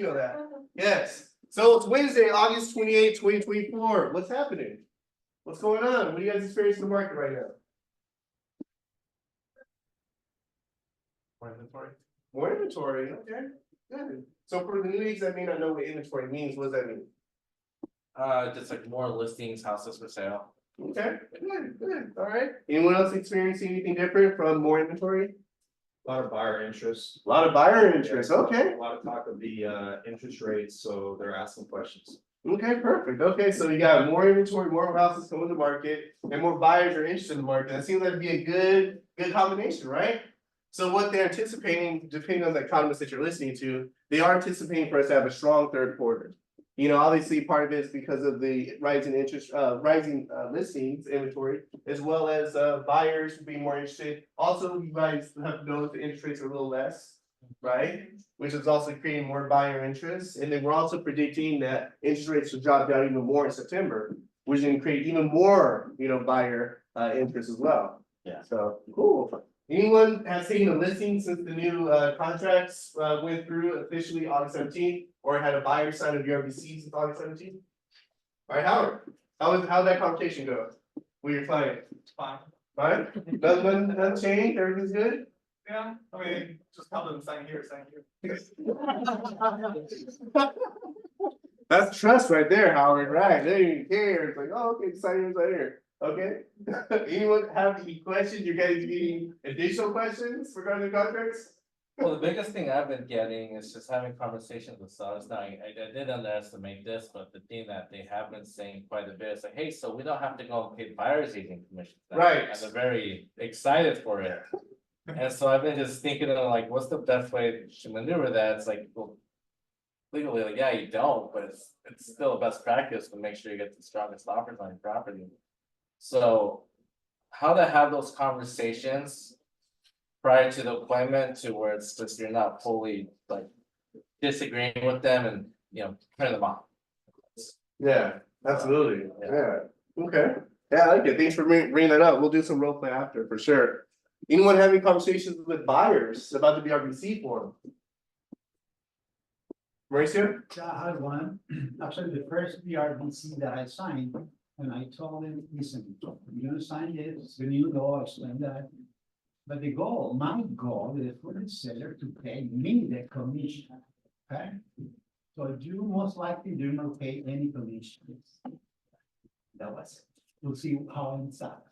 You know that. Yes. So it's Wednesday, August 28th, 2024. What's happening? What's going on? What are you guys experiencing in the market right now? More inventory. More inventory. Okay. Good. So for the new agents that may not know what inventory means, what does that mean? Just like more listings, houses for sale. Okay. Good. All right. Anyone else experiencing anything different from more inventory? A lot of buyer interest. A lot of buyer interest. Okay. A lot of talk of the interest rates, so they're asking questions. Okay, perfect. Okay, so you got more inventory, more houses coming to market, and more buyers are interested in the market. That seems like to be a good combination, right? So what they're anticipating, depending on the economists that you're listening to, they are anticipating for us to have a strong third quarter. You know, obviously part of it is because of the rising interest, rising listings inventory, as well as buyers being more interested. Also, you guys have to know that the interest rates are a little less, right? Which is also creating more buyer interest. And then we're also predicting that interest rates will drop down even more in September, which is going to create even more, buyer interest as well. Yeah. So cool. Anyone has seen a listing since the new contracts went through officially August 17th, or had a buyer sign of your RBC since August 17th? All right, Howard, how'd that conversation go with your client? Fine. Fine? Nothing changed? Everything's good? Yeah, I mean, just tell them sign here, sign here. That's trust right there, Howard, right? They don't even care. It's like, oh, okay, sign here, sign here. Okay. Anyone have any questions? You guys need additional questions regarding the contracts? Well, the biggest thing I've been getting is just having conversations with sellers. Now, I did underestimate this, but the thing that they have been saying quite a bit is like, hey, so we don't have to go and pay buyer's agent commissions. now." Right. And they're very excited for it. And so I've been just thinking of like, what's the best way to maneuver that? It's like, well, legally, like, yeah, you don't, but it's still a best practice to make sure you get the strongest offers on your property. So how to have those conversations prior to the appointment to where it's just you're not fully like disagreeing with them and, turn them off. Yeah, absolutely. Yeah. Okay. Yeah, I like it. Thanks for bringing that up. We'll do some role play after for sure. Anyone having conversations with buyers about the BRBC form? Mauricio? I had one, actually the first BRBC that I signed, and I told him, listen, you're gonna sign this, the new law, explain that. But my goal is for the seller to pay me the commission, okay? So you most likely do not pay any commissions. That was it. We'll see how it's up.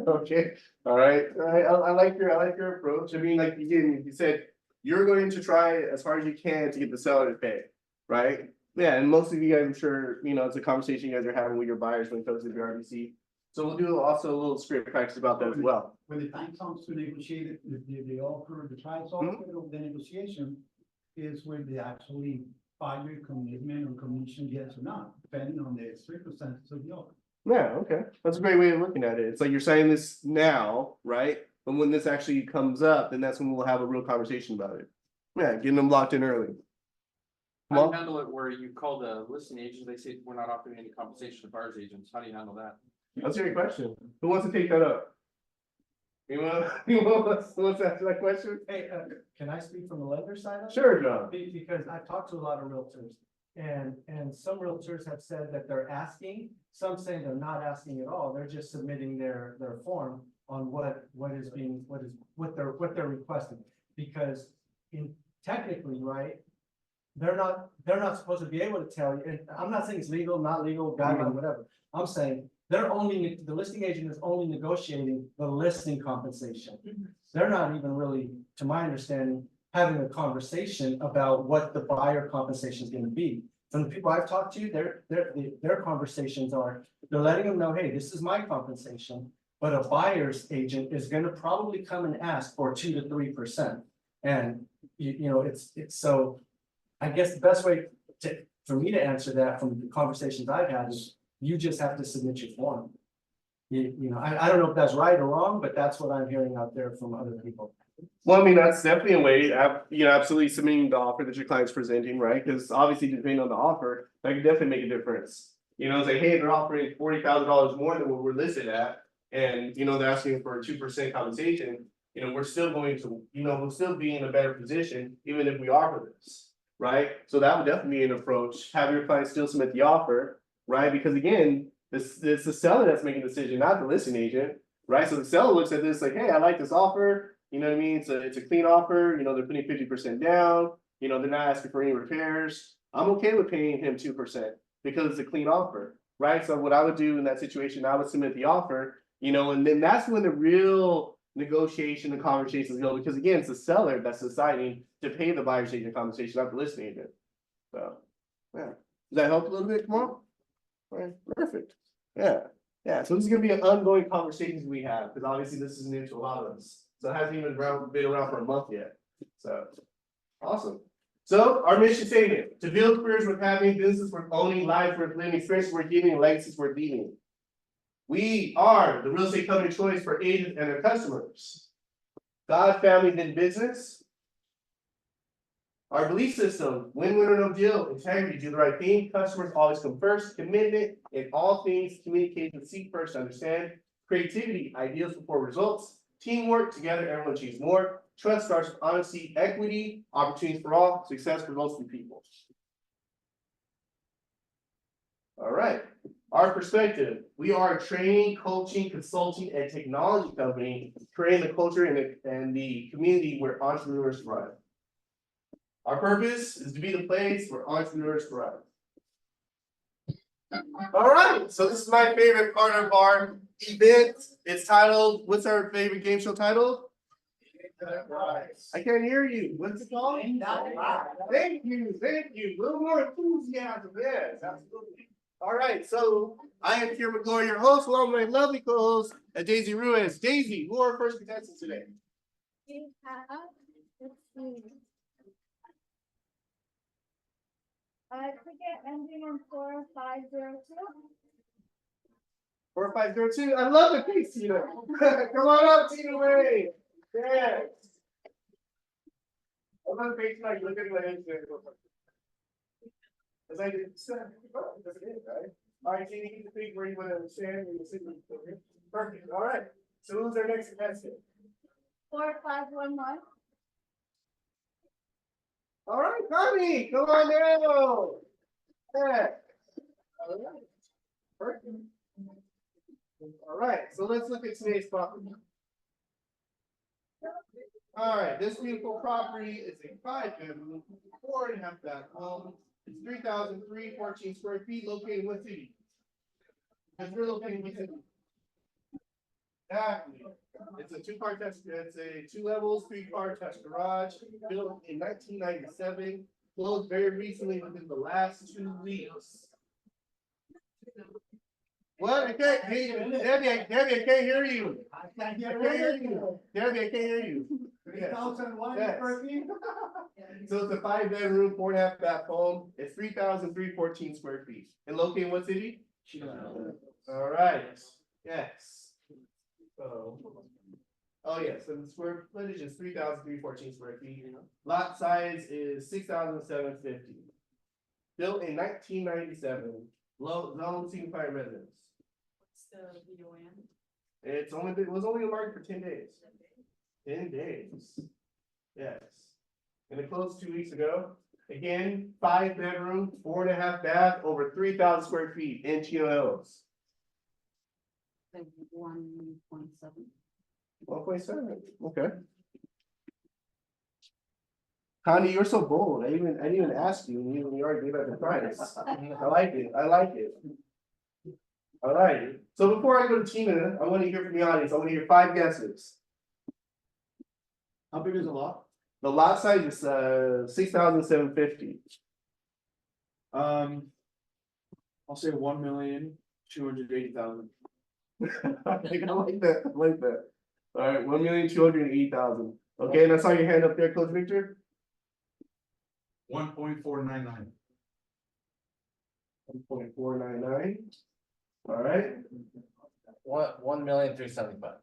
Okay, all right. I like your approach. I mean, like you said, you're going to try as hard as you can to get the seller to pay, right? Yeah, and most of you guys, I'm sure, it's a conversation you guys are having with your buyers when it comes to the RBC. So we'll do also a little script practice about that as well. When the time comes to negotiate it, the offer, the price offer of the negotiation is where they actually buyer commitment or commission, yes or not, depending on the circumstances of the offer. Yeah, okay. That's a great way of looking at it. It's like you're saying this now, right? But when this actually comes up, then that's when we'll have a real conversation about it. Yeah, getting them locked in early. How do you handle it where you call the listing agent, they say we're not offering any compensation to buyer's agents? How do you handle that? That's a great question. Who wants to take that up? Anyone wants to answer that question? Hey, can I speak from the lender side of it? Sure, John. Because I've talked to a lot of realtors, and some realtors have said that they're asking, some say they're not asking at all, they're just submitting their form on what they're requesting. Because technically, right, they're not supposed to be able to tell you, and I'm not saying it's legal, not legal, guideline, whatever. I'm saying the listing agent is only negotiating the listing compensation. They're not even really, to my understanding, having a conversation about what the buyer compensation is going to be. From the people I've talked to, their conversations are, they're letting them know, hey, this is my compensation, but a buyer's agent is going to probably come and ask for 2 to 3%. And it's so I guess the best way for me to answer that from the conversations I've had is you just have to submit your form. I don't know if that's right or wrong, but that's what I'm hearing out there from other people. Well, I mean, that's definitely a way, absolutely submitting the offer that your client's presenting, right? Because obviously, depending on the offer, that can definitely make a difference. It's like, hey, they're offering $40,000 more than what we're listed at, and they're asking for a 2% compensation. We're still going to, we'll still be in a better position, even if we offer this. right? So that would definitely be an approach, have your client still submit the offer, right? Because again, it's the seller that's making the decision, not the listing agent, right? So the seller looks at this like, hey, I like this offer, you know what I mean? It's a clean offer, you know, they're putting 50% down, you know, they're not asking for any repairs. I'm okay with paying him 2% because it's a clean offer, right? So what I would do in that situation, I would submit the offer, you know, and then that's when the real negotiation and conversations go, because again, it's the seller that's deciding to pay the buyer's agent compensation, not the listing agent. So, yeah, does that help a little bit, come on? Right, perfect, yeah, so this is gonna be an ongoing conversations we have, because obviously this is new to a lot of us, so it hasn't even been around for a month yet, so. Awesome, so our mission statement, to build careers worth having, business worth owning, lives worth living, friendships worth giving, and legacies worth leaving. We are the real estate company choice for agents and their customers. God, family, then business. Our belief system, win, win or no deal, integrity, do the right thing, customers always come first, commitment in all things, communication, seek first, understand, creativity, ideas before results, teamwork, together everyone achieves more, trust starts with honesty, equity, opportunities for all, success for mostly people. All right. Our perspective, we are a training, coaching, consulting, and technology company, creating the culture and the community where entrepreneurs thrive. Our purpose is to be the place where entrepreneurs thrive. All right, so this is my favorite part of our event. It's titled, what's our favorite game show title? I can't hear you. What's it called? Thank you. A little more enthusiasm. Yes, absolutely. All right, so I am here with Gloria, your host, along with my lovely co-host, Daisy Ruiz. Daisy, who are our first contestants today? We have, let's see. Ticket ending in 4502. 4502. I love the piece, Tina. Come on up, Tina Wayne. Yes. I love the face like look at my hands there. As I did, that's it, right? All right, Tina, you can think where you want to stand when you sit. Perfect. All right. So who's our next contestant? 4511. All right, Connie, come on down. Yeah. All right. Perfect. All right, so let's look at today's property. All right, this beautiful property is a 5-bedroom, 4.5-bath home. It's 3,314 square feet, located in what city? Because we're located in what city? Exactly. It's a two-car test. It's a 2 levels, 3-car test garage, built in 1997. Closed very recently within the last 2 weeks. What? I can't hear you. Debbie, I can't hear you. I can't I hear can't hear you. you. Debbie, I can't hear you. 3,001 Yes. per feet? So it's a 5-bedroom, 4.5-bath home. It's 3,314 square feet. And located in what city? All right. Yes. So. Oh yes, and the square footage is 3,314 square feet. Lot size is 6,750. Built in 1997. Zone single-family residence. What's the VON? It was only on the market for 10 days. 10 days. Yes. And it closed 2 weeks ago. Again, 5-bedroom, 4.5-bath, over 3,000 square feet in Chino Hills. 1.7. 1.7, okay. Connie, you're so bold. I didn't even ask you, and you already gave out the price. I like it. All right. So before I go to Tina, I want to hear from the audience. I want to hear 5 guesses. How big is the lot? The lot size is 6,750. I'll say 1,280,000. I like that. All right, 1,280,000. Okay, and I saw your hand up there, Coach Victor. 1.499. 1.499. All right, 1,375,000.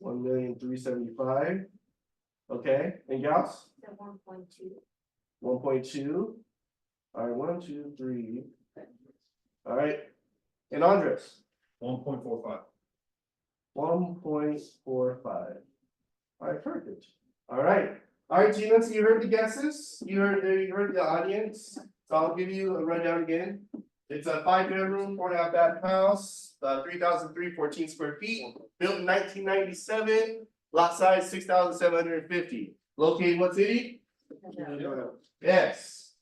1,375,000. Okay, and gals? 1.2. 1.2. All right, 1, 2, 3. All right, and Andres? 1.45. 1.45. All right, perfect. All right, All right, Gina, so you heard the guesses, you heard the audience, so I'll give you a rundown again. It's a 5 bedroom, 4.5 bath house, 3,314 square feet, built in 1997, lot size 6,750. Located in what city? Yes.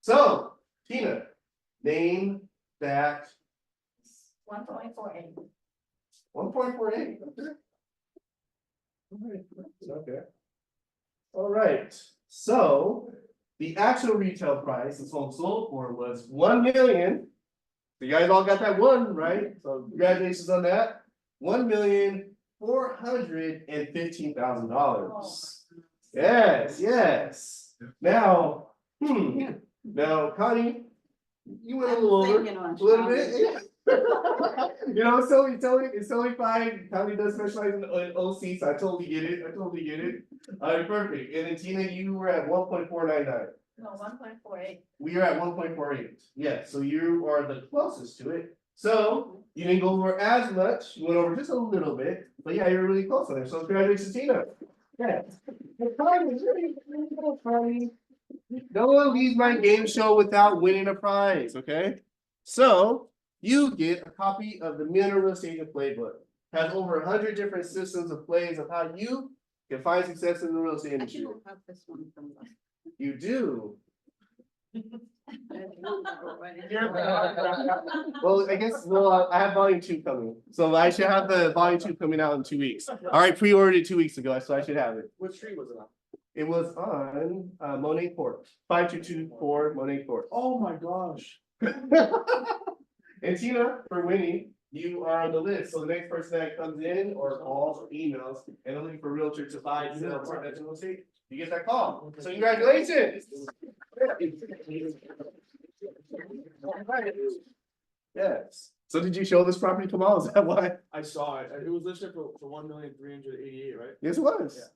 So, Tina, name that 1.48. 1.48. Okay. All right, so the actual retail price this home sold for was 1 million. You guys all got that one, right? So congratulations on that. $1,415,000. Yes, yes. Now, now Connie, you went a little over, a little bit. Yeah. You know, it's totally fine. Connie does specialize in OC, so I totally get it. All right, perfect. And then Tina, you were at 1.499. No, 1.48. We are at 1.48. Yeah, so you are the closest to it. So you didn't go over as much, you went over just a little bit, but yeah, you're really close on there. So congratulations, Tina. Yeah. No one leaves my game show without winning a prize, okay? So you get a copy of the Millionaire Real Estate Agent Playbook. Has over 100 different systems of plays of how you can find success in the real estate I industry. don't have this one from the. You do. Well, I guess, I have volume 2 coming, so I should have the volume 2 coming out in 2 weeks. All right, pre-ordered it 2 weeks ago, so I should have it. What street was it on? It was on Monet Court, 5224 Monet Court. Oh my gosh. And Tina, for winning, you are on the list, so the next person that comes in or calls or emails and they're looking for a realtor to buy, sell, or rent real estate, you get that call. So congratulations. Yes. So did you show this property, Kamal? Is that why? I saw it. It was listed for 1,388,000, right? Yes, it was.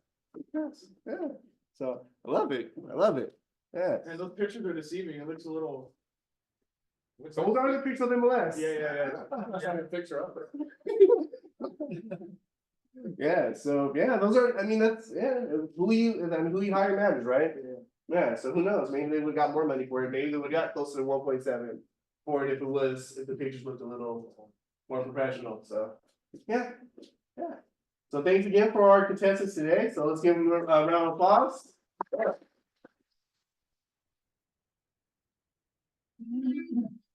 Yes, yeah. So I love it. Yeah. And those pictures are deceiving. It looks a little. So hold on to the picture of the MLS. Yeah. Just have a picture up. Yeah, so yeah, those are, I mean, that's, yeah, who you hire matters, right? Yeah, so who knows, maybe they would got more money for it, maybe they would got closer to 1.7 for it if the pictures looked a little more professional, so, yeah. So thanks again for our contestants today, so let's give them a round of applause.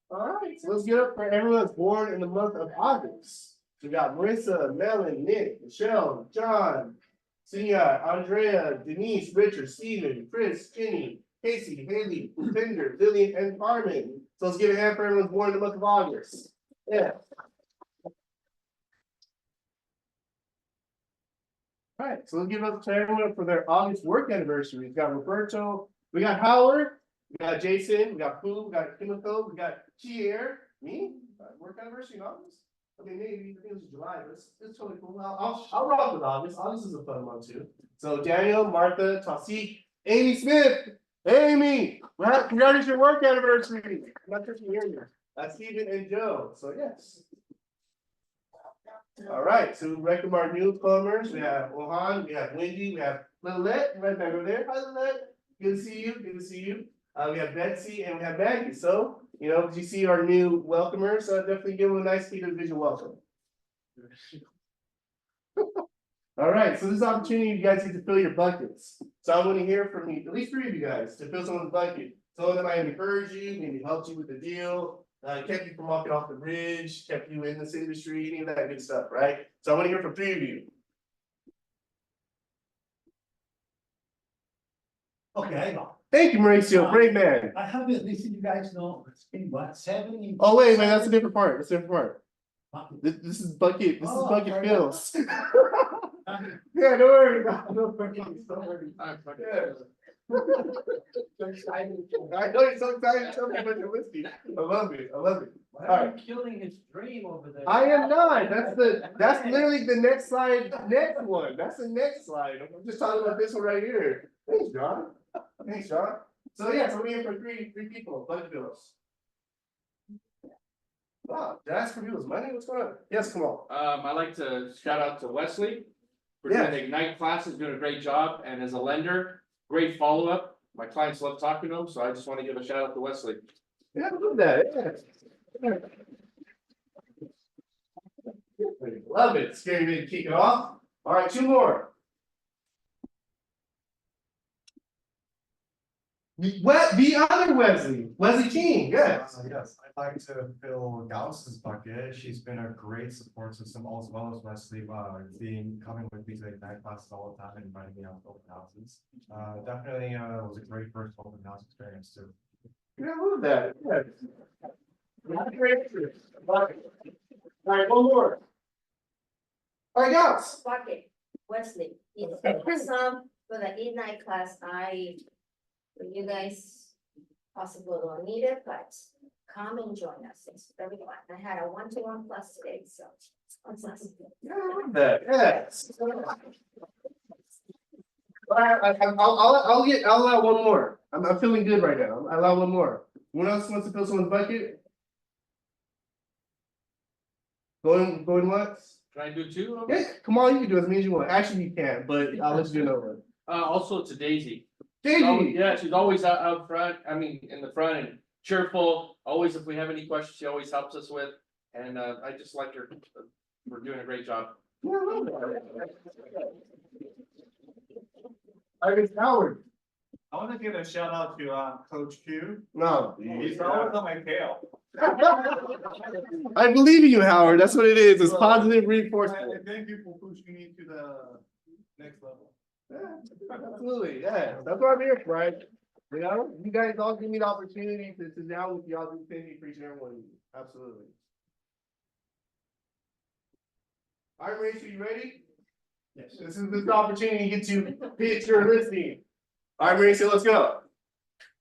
All right, so let's get up for everyone that's born in the month of August. So we got Marissa, Melon, Nick, Michelle, John, Sia, Andrea, Denise, Richard, Steven, Chris, Jenny, Casey, Haley, Upinder, Lillian, and Carmen. So let's give a hand for everyone born in the month of August. Yeah. All right, so let's give up to everyone for their August work anniversary. We've got Roberto, we got Howard, we got Jason, we got Pooh, we got Kimiko, we got Chier, me, work anniversary in August. I mean, maybe it was July, but it's totally cool. I'll rock with August. August is a fun month too. So Daniel, Martha, Tasik, Amy Smith, Amy, well, congratulations your work anniversary. I'm not sure if you hear you. Stephen and Joe. So yes. All right, so welcome our newcomers. We have Ohan, we have Wendy, we have Lilette right back over there. Hi Lilette. Good to see you. We have Betsy and we have Maggie. So, you know, you see our new welcomers, definitely give them a nice individual welcome. All right, so this opportunity, you guys get to fill your buckets. So I want to hear from you, at least 3 of you guys, to fill someone's bucket. Someone that might encourage you, maybe helped you with the deal, kept you from walking off the bridge, kept you in this industry, any of that good stuff, right? So I want to hear from 3 of you. Okay, I know. Thank you, Mauricio, great man. I haven't listened, you guys know, it's been what, 7? Oh, wait, that's a different part, This is bucket, Oh, bucket okay. fills. Yeah, don't worry, no buckets, don't worry. Yeah. I know you're so excited, tell me about your whiskey. I love it. Why are you killing his dream over there? I am not, that's literally the next slide, next one, that's the next slide, I'm just talking about this one right here. Thanks, John. So yeah, so we're here for three people, bucket fills. Wow, did I ask for people's money? What's going on? Yes, come on. I'd like to shout out to Wesley for doing the Ignite classes, doing a great job, and as a lender, great follow-up. My clients love talking to them, so I just want to give a shout out to Wesley. Yeah, look at that, yeah. Love it, scary to kick it off. All right, two more. The other Wesley King, yes. Yes, I'd like to fill Gauss's bucket. She's been a great support system as well as Wesley, coming with me to Ignite classes all the time and inviting me out to open houses. Definitely, was a great first open house experience too. Yeah, I love that, yeah. All right, one more. All right, Gauss. Bucket, Wesley, it's some for the Ignite class, you guys possibly don't need it, but come and join us, it's very fun. I had a 1-to-1 class today, so. It's awesome. Yeah, I love that, yes. All right, I'll allow one more. I'm feeling good right now. I allow one more. Anyone else wants to fill someone's bucket? Going once? Can I do two? Yeah, come on, you can do as many as you want. Actually, you can't, but I'll let you do another one. Also to Daisy. Daisy, Yeah, she's always out front, in the front and cheerful, always, if we have any questions, she always helps us with. And I just like her, for doing a great job. yeah, I love that. All right, it's Howard. I want to give a shout out to Coach Q. No. He's always on my tail. I believe in you, Howard. That's what it is. It's positive reinforcement. Thank you for pushing me to the next level. Yeah, absolutely, yeah. That's what I'm here for, right? You know, you guys all give me the opportunity to sit down with y'all, continue preaching everyone. Absolutely. All right, Rachel, you ready? Yes. This is the opportunity to get to pitch your listing. All right, Mauricio, let's go.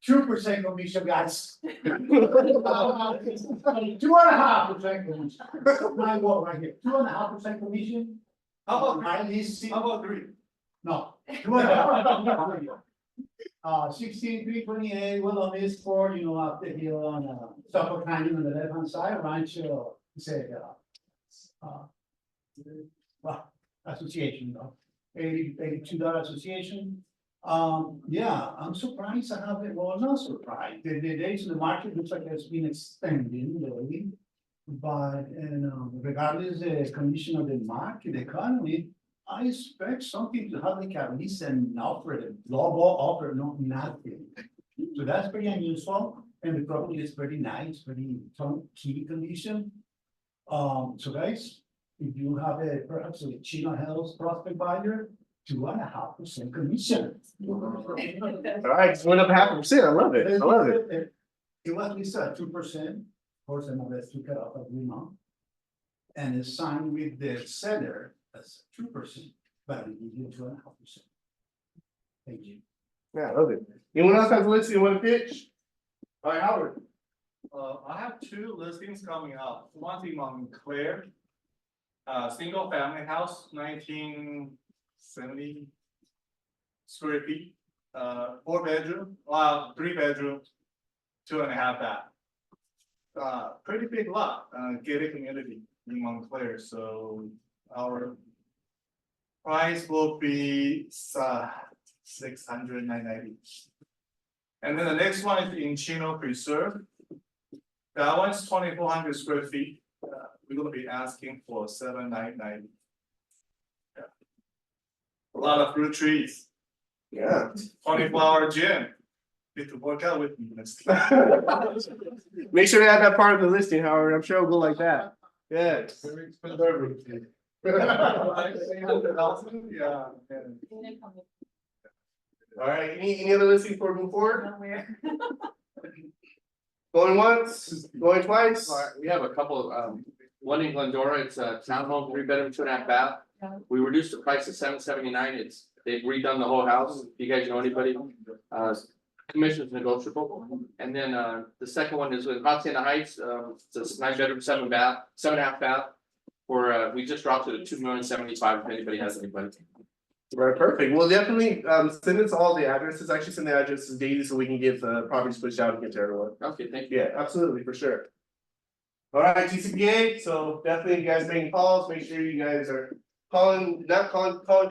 2% commission, guys. 2.5% commission. My word right here, 2.5% commission. How about My listing. How about 3? No. 2.5. 16,328, Willow Miss Ford, up the hill on, Suffolk Canyon on the left-hand side, Rancho, say, well, association, $82 association. Yeah, I'm surprised I have it, well, not surprised, the days in the market looks like it's been extending lately. But, regardless the condition of the market, the economy, I expect something to have like at least an offer, a global offer, not nothing. So that's pretty unusual, and the property is pretty nice, pretty key condition. So guys, if you have perhaps a Chino Hills prospect buyer, 2.5% commission. All right, just went up 0.5%. I love it. I love it. It was at least 2%, of course, and let's took it off every month. And it's signed with the seller as 2%, but we give you 2.5%. Thank you. Yeah, I love it. Anyone else has a listing you want to pitch? All right, Howard. I have 2 listings coming up. One in Montclair. Single family house, 1970 square feet, 4 bedroom, 3 bedroom, 2.5 bath. Pretty big lot, gated community in Montclair, so our price will be 690. And then the next one is in Chino Preserve. That one's 2,400 square feet. We're gonna be asking for 790. Yeah. A lot of fruit trees, Yeah. 20-flower gym. Need to work out with me. Make sure to add that part of the listing, Howard. I'm sure it'll go like that. Yes. Very expensive. Yeah. All right, any other listing before we move forward? Going once, going twice? All right, we have a couple of, one in Glendora, it's a townhome, 3 bedroom, 2.5 bath. We reduced the price to $779, they've redone the whole house, if you guys know anybody, commission's negotiable. And then, the second one is with Hacienda Heights, it's a 9 bedroom, 7 bath, 7.5 bath. For, we just dropped it to $2,075,000 if anybody has anybody. Right, perfect. We'll definitely send us all the addresses. Actually, send the addresses daily so we can get the properties pushed out and get to everyone. Okay, thank you. Yeah, absolutely, for sure. All right, TCPA, so definitely you guys making calls, make sure you guys are calling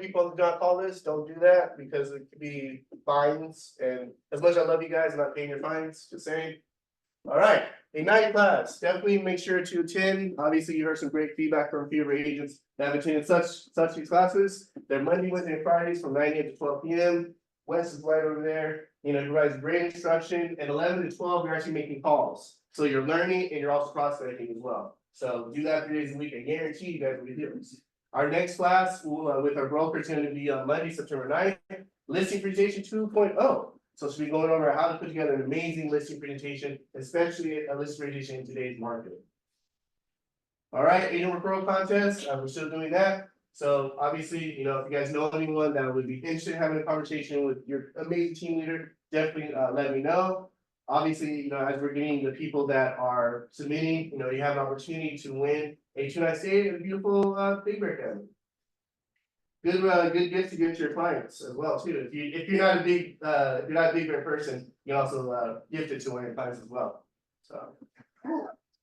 people on the do not call list, don't do that, because it could be fines, and as much as I love you guys, I'm not paying your fines, just saying. All right, a night class, definitely make sure to attend, obviously you heard some great feedback from a few of our agents that have attended such these classes. They're Monday, Wednesday, and Fridays from 9 AM to 12 PM. Wes is right over there, you know, he provides great instruction, and 11 to 12, you're actually making calls. So you're learning and you're also prospecting as well. So do that 3 days a week, I guarantee you guys will be doing this. Our next class will, with our broker, is gonna be on Monday, September 9th, listing presentation 2.0. So she'll be going over how to put together an amazing listing presentation, especially a listing presentation in today's market. All right, agent referral contest, we're still doing that. So obviously, you know, if you guys know anyone that would be interested in having a conversation with your amazing team leader, definitely let me know. Obviously, you know, as we're getting the people that are submitting, you know, you have an opportunity to win a 2-night stay at a beautiful Big Bear Cabin. Good gift to give to your clients as well too. If you're not a Big Bear person, you can also gift it to one of your clients as well. So.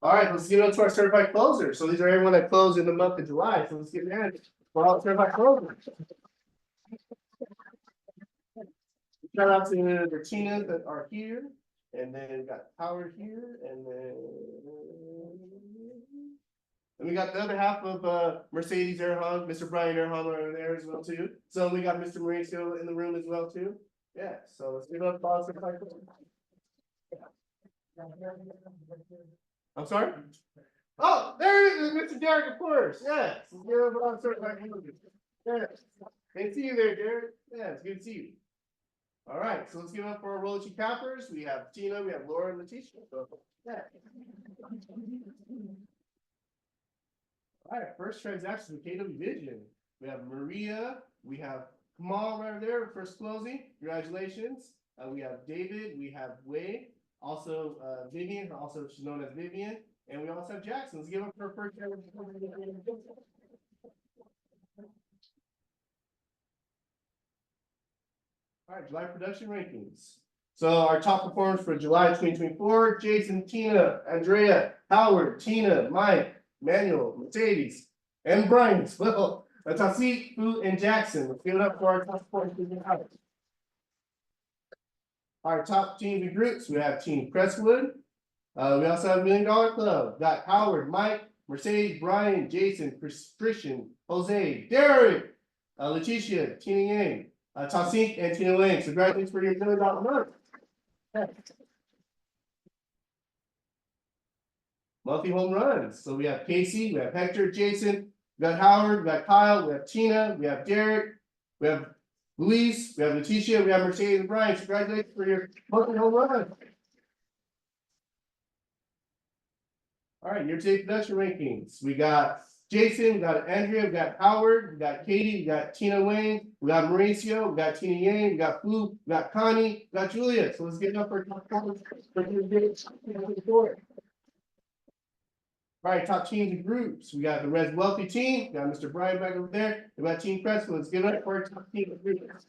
All right, let's get on to our certified closer. So these are everyone that closed in the month of July. So let's get mad for all certified closers. Shout out to the Tina that are here, and then got Howard here, and then. And we got the other half of Mercedes Erhong, Mr. Brian Erhong over there as well too. So we got Mr. Mauricio in the room as well too. Yeah, so let's give up all certified closers. I'm sorry? Oh, there it is, Mr. Derek, of course, yes. Let's give up all certified closers. Yes. Good to see you there, Derek. Yeah, it's good to see you. All right, so let's give up for our Royalty Cappers. We have Tina, we have Laura, and Letitia. So, yeah. All right, first transaction with KW Vision. We have Maria, we have Kamal right there, first closing. Congratulations. We have David, we have Wade, also Vivian, also she's known as Vivian, and we also have Jackson. Let's give up her first transaction. All right, July production rankings. So our top performers for July 2024, Jason, Tina, Andrea, Howard, Tina, Mike, Manuel, Mercedes, and Brian. Well, Tasik, Fu, and Jackson. Let's give it up for our top performers. Our top teams and groups, we have Team Crestwood. We also have $1 Million Club. Got Howard, Mike, Mercedes, Brian, Jason, Christian, Jose, Derek, Letitia, Tina Yang, Tasik, and Tina Lang. So congratulations for your $1 Million month. Monthly home runs. So we have Casey, we have Hector, Jason, we got Howard, we got Kyle, we have Tina, we have Derek, we have Luis, we have Letitia, we have Mercedes and Brian. Congratulations for your monthly home run. All right, year-to-date production rankings. We got Jason, we got Andrea, we got Howard, we got Katie, we got Tina Wayne, we got Mauricio, we got Tina Yang, we got Fu, we got Connie, we got Julia. So let's get up for all right, top teams and groups. We got the Res Wealthy team. We got Mr. Brian back over there. We got Team Crestwood. Let's give it up for our top team and groups.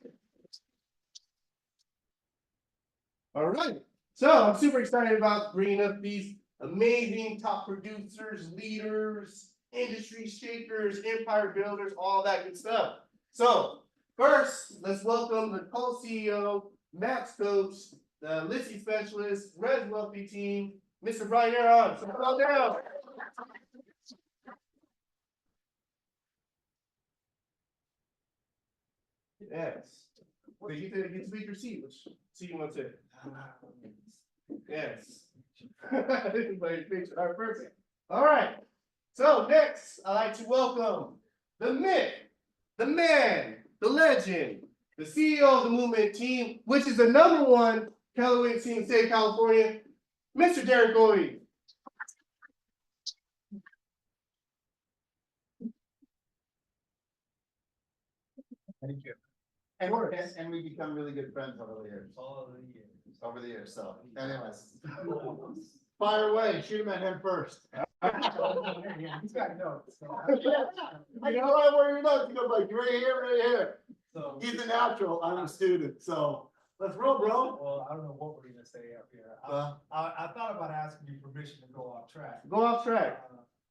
All right. So I'm super excited about bringing up these amazing top producers, leaders, industry shakers, empire builders, all that good stuff. So first, let's welcome the co-CEO, Max Coach, the listing specialist, Res Wealthy team, Mr. Brian Aaron. So come on down. Yes. Wait, you can speak your seat. Which seat you want to? Yes. All right, perfect. All right. So next, I'd like to welcome the myth, the man, the legend, the CEO of the movement team, which is the #1 Callaway team in the state of California, Mr. Derek Goey. Thank you. And we become really good friends over the years. Over the years, so anyways. Fire away, shoot him at him first. He's got notes. I know I worry about, you know, like right here. So, He's a natural, I'm a student, so let's roll, bro. well, I don't know what we're gonna say up here. I thought about asking you permission to go off track. Go off track.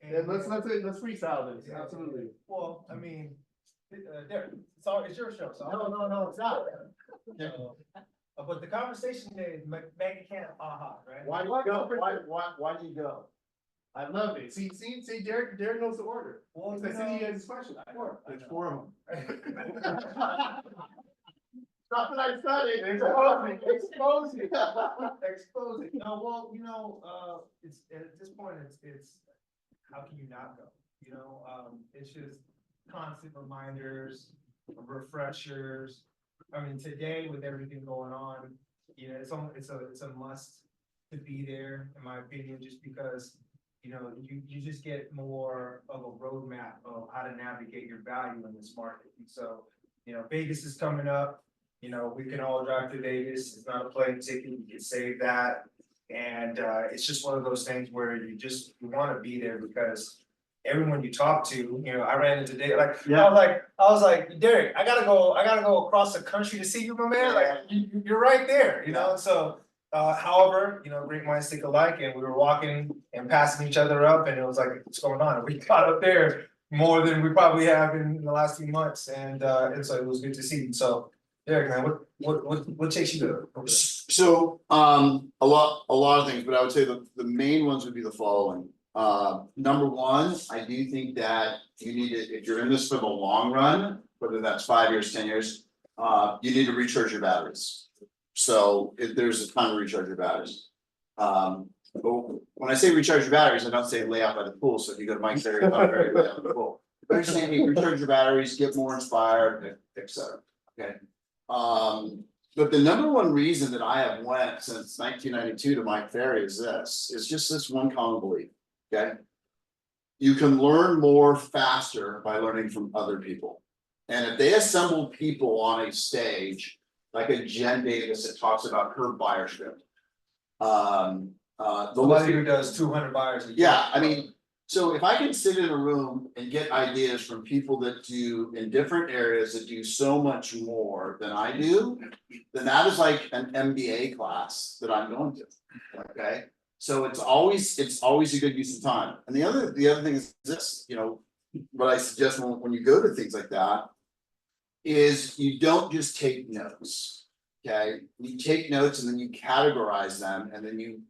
And Yeah, let's freestyle this. Absolutely. Well, I mean, Derek, it's your show, so. No, it's not. But the conversation today is Megan can't, right? Why do you go? Why do you go? I love it. See, Derek knows the order. Well, He said, "See, his question." There's 4 of them. Not that I studied. Exposing. No, well, it's, at this point, it's, how can you not go? It's just constant reminders, refreshers. I mean, today with everything going on, it's a must to be there, in my opinion, just because, you just get more of a roadmap of how to navigate your value in this market. And so, Vegas is coming up. We can all drive to Vegas. It's not a plane ticket. You can save that. And it's just one of those things where you want to be there because everyone you talk to, I ran into Dave, I was like, Derek, I gotta go across the country to see you, my man. Like you're right there, So however, great minds think alike, and we were walking and passing each other up, and it was like, what's going on? And we got up there more than we probably have in the last few months, and so it was good to see you. So Derek, man, what takes you to? So, a lot of things, but I would say the main ones would be the following. Number one, I do think that you need to, if you're in this for the long run, whether that's 5 years, 10 years, you need to recharge your batteries. So if there's a time to recharge your batteries. But when I say recharge your batteries, I don't say lay out by the pool. So if you go to Mike's area, not very lay out by the pool. But I'm saying, hey, recharge your batteries, get more inspired, etc. Okay. But the number one reason that I have went since 1992 to Mike Ferry is just this one common belief. Okay. You can learn more faster by learning from other people. And if they assemble people on a stage, like a Jen Davis that talks about her buyer script. Somebody who does 200 buyers a year. Yeah, I mean, so if I can sit in a room and get ideas from people that do in different areas that do so much more than I do, then that is like an MBA class that I'm going to. Okay. So it's always a good use of time. And the other thing is this, what I suggest when you go to things like that is you don't just take notes. Okay. You take notes and then you categorize them, and then you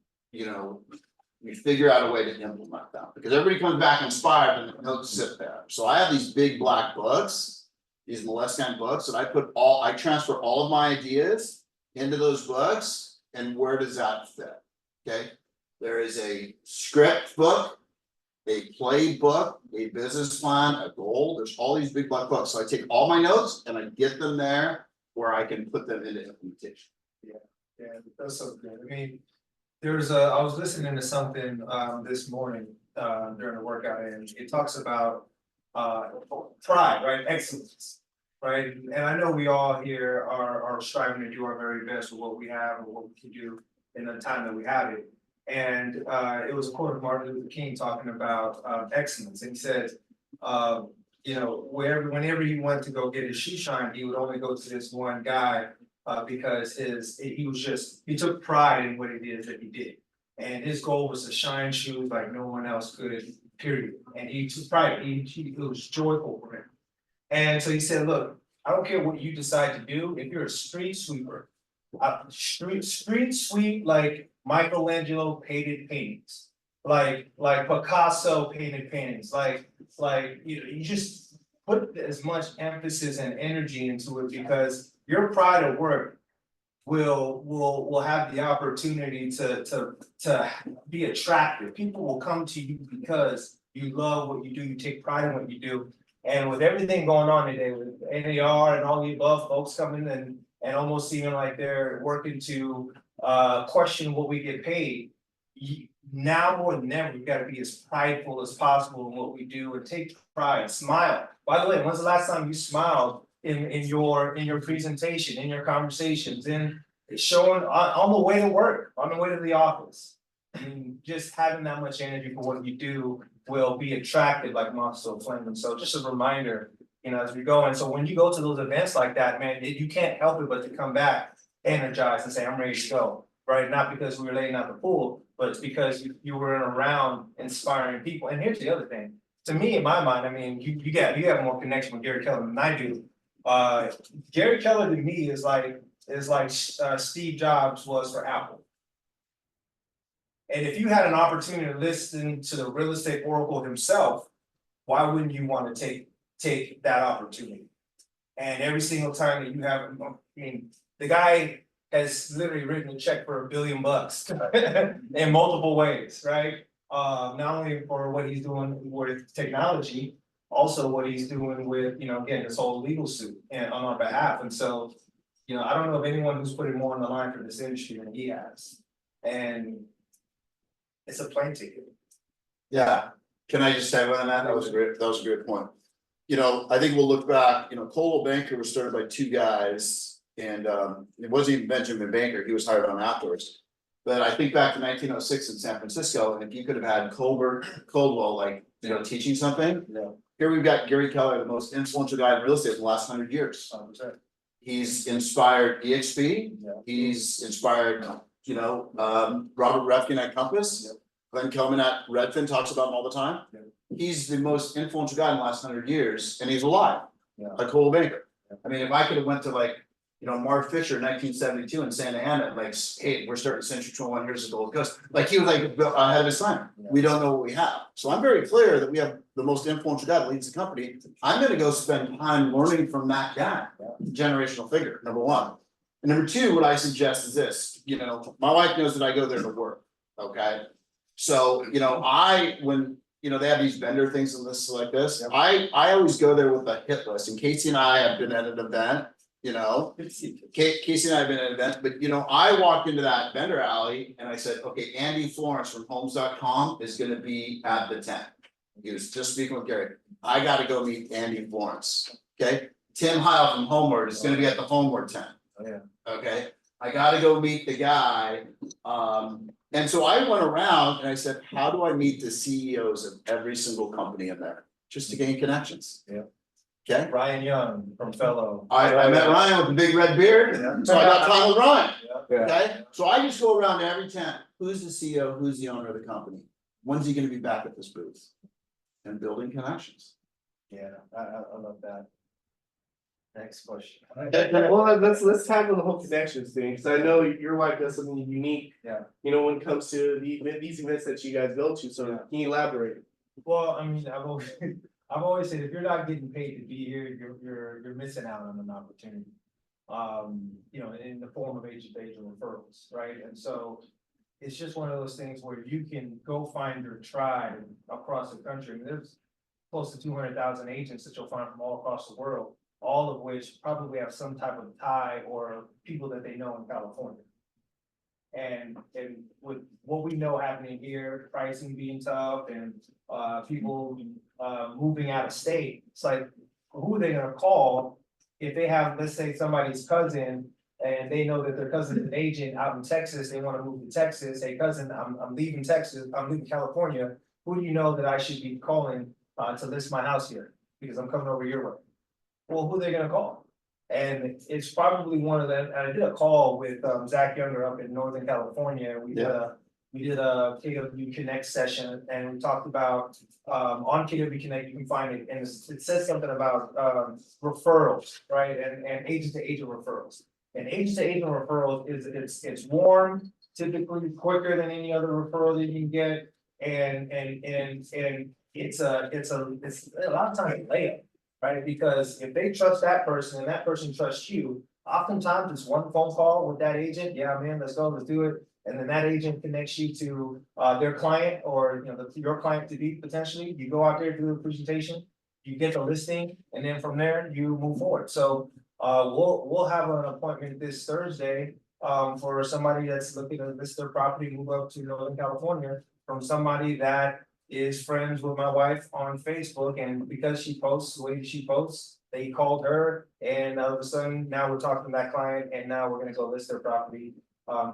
figure out a way to implement them, because everybody comes back inspired and the notes sit there. So I have these big black books, these Moleskine books, and I transfer all of my ideas into those books. And where does that fit? Okay. There is a script book, a play book, a business plan, a goal. There's all these big black books. So I take all my notes and I get them there where I can put them into implementation. Yeah, that's so good. I mean, I was listening to something this morning during a workout, and it talks about pride, right? Excellence, right? And I know we all here are striving to do our very best with what we have and what we can do in the time that we have it. And it was a quote of Martin Luther King talking about excellence. And he said, whenever he went to go get his shoe shine, he would only go to this one guy because he took pride in what it is that he did. And his goal was to shine shoes like no one else could, period. And he took pride, it was joyful for him. And so he said, look, I don't care what you decide to do. If you're a street sweeper, street sweep like Michelangelo painted paintings, like Picasso painted paintings, you just put as much emphasis and energy into it, because your pride of work will have the opportunity to be attractive. People will come to you because you love what you do, you take pride in what you do. And with everything going on today with NAR and all the above folks coming in and almost seeming like they're working to question what we get paid, now more than ever, we've got to be as prideful as possible in what we do and take pride, smile. By the way, when's the last time you smiled in your presentation, in your conversations, in showing on the way to work, on the way to the office? I mean, just having that much energy for what you do will be attractive like moths to a flame. And so just a reminder, as we go. And so when you go to those events like that, man, you can't help it but to come back energized and say, I'm ready to go, right? Not because we were laying out the pool, but it's because you were around inspiring people. And here's the other thing, to me, in my mind, I mean, you have more connection with Gary Keller than I do. Gary Keller to me is like Steve Jobs was for Apple. And if you had an opportunity to listen to the real estate oracle himself, why wouldn't you want to take that opportunity? And every single time that you have, I mean, the guy has literally written a check for $1 billion in multiple ways, right? Not only for what he's doing with technology, also what he's doing with, you know, again, this whole legal suit and on our behalf. And so, you know, I don't know of anyone who's putting more on the line for this industry than he has. And it's a plane ticket. Yeah, can I just say on that? That was a great point. You know, I think we'll look back, you know, Coldwell Banker was started by two guys and it wasn't even Benjamin Banker, he was hired on afterwards. But I think back to 1906 in San Francisco, and if you could have had Coldwell, like, you know, teaching something. Yeah. Here we've got Gary Keller, the most influential guy in real estate in the last 100 years. 100%. He's inspired EXP, Yeah. he's inspired, you know, Robert Refkin at Compass. Yep. Glenn Kelman at Redfin talks about him all the time. Yep. He's the most influential guy in the last 100 years, and he's alive. Yeah. Like Coldwell Banker. I mean, if I could have went to like, you know, Mark Fisher in 1972 in Santa Ana, like, hey, we're starting Century 21, here's the Gold Coast. Like, he was like ahead of his time. Yeah. We don't know what we have. So I'm very clear that we have the most influential guy that leads the company. I'm gonna go spend time learning from that guy, generational figure, number one. And number two, what I suggest is this, you know, my wife knows that I go there to work, okay? So, you know, when, you know, they have these vendor things and lists like this, I always go there with a hit list. And Casey and I have been at an event, you know, Casey and I have been at an event, but you know, I walked into that vendor alley and I said, okay, Andy Florence from homes.com is gonna be at the tent. He was just speaking with Gary. I gotta go meet Andy Florence, okay? Tim Heil from Homeward is gonna be at the Homeward tent. Oh, yeah. Okay, I gotta go meet the guy. And so I went around and I said, how do I meet the CEOs of every single company in there? Just to gain connections. Yeah. Okay, Ryan Young from Fellow. I met Ryan with the big red beard, so I got time with Ryan. Yeah. Okay, so I just go around to every tent. Who's the CEO? Who's the owner of the company? When's he gonna be back at this booth? And building connections. Yeah, I love that. Next question. Well, let's tackle the whole connections thing, because I know your wife does something unique. Yeah. You know, when it comes to these events that you guys go to, so Yeah. can you elaborate? Well, I mean, I've always said, if you're not getting paid to be here, you're missing out on an opportunity. You know, in the form of agent-to-agent referrals, right? And so it's just one of those things where you can go find your tribe across the country. I mean, there's close to 200,000 agents that you'll find from all across the world, all of which probably have some type of tie or people that they know in California. And with what we know happening here, pricing being tough and people moving out of state, it's like, who are they gonna call if they have, let's say, somebody's cousin and they know that their cousin is an agent out in Texas, they wanna move to Texas, hey cousin, I'm leaving Texas, I'm leaving California, who do you know that I should be calling to list my house here? Because I'm coming over your way. Well, who are they gonna call? And it's probably one of them. I did a call with Zach Younger up in Northern California. We did a KW Connect session and we talked about on KW Connect, you can find it, and it says something about referrals, right? And agent to agent referrals. And agent to agent referrals is it's warm, typically quicker than any other referral that you can get. And it's a lot of times a layup. Right, because if they trust that person and that person trusts you, oftentimes it's one phone call with that agent, yeah, man, let's go, let's do it. And then that agent connects you to their client or, you know, your client to be potentially, you go out there, do the presentation, you get the listing, and then from there you move forward. So we'll have an appointment this Thursday for somebody that's looking to list their property, move up to Northern California from somebody that is friends with my wife on Facebook, and because she posts the way she posts, they called her, and all of a sudden, now we're talking to that client, and now we're gonna go list their property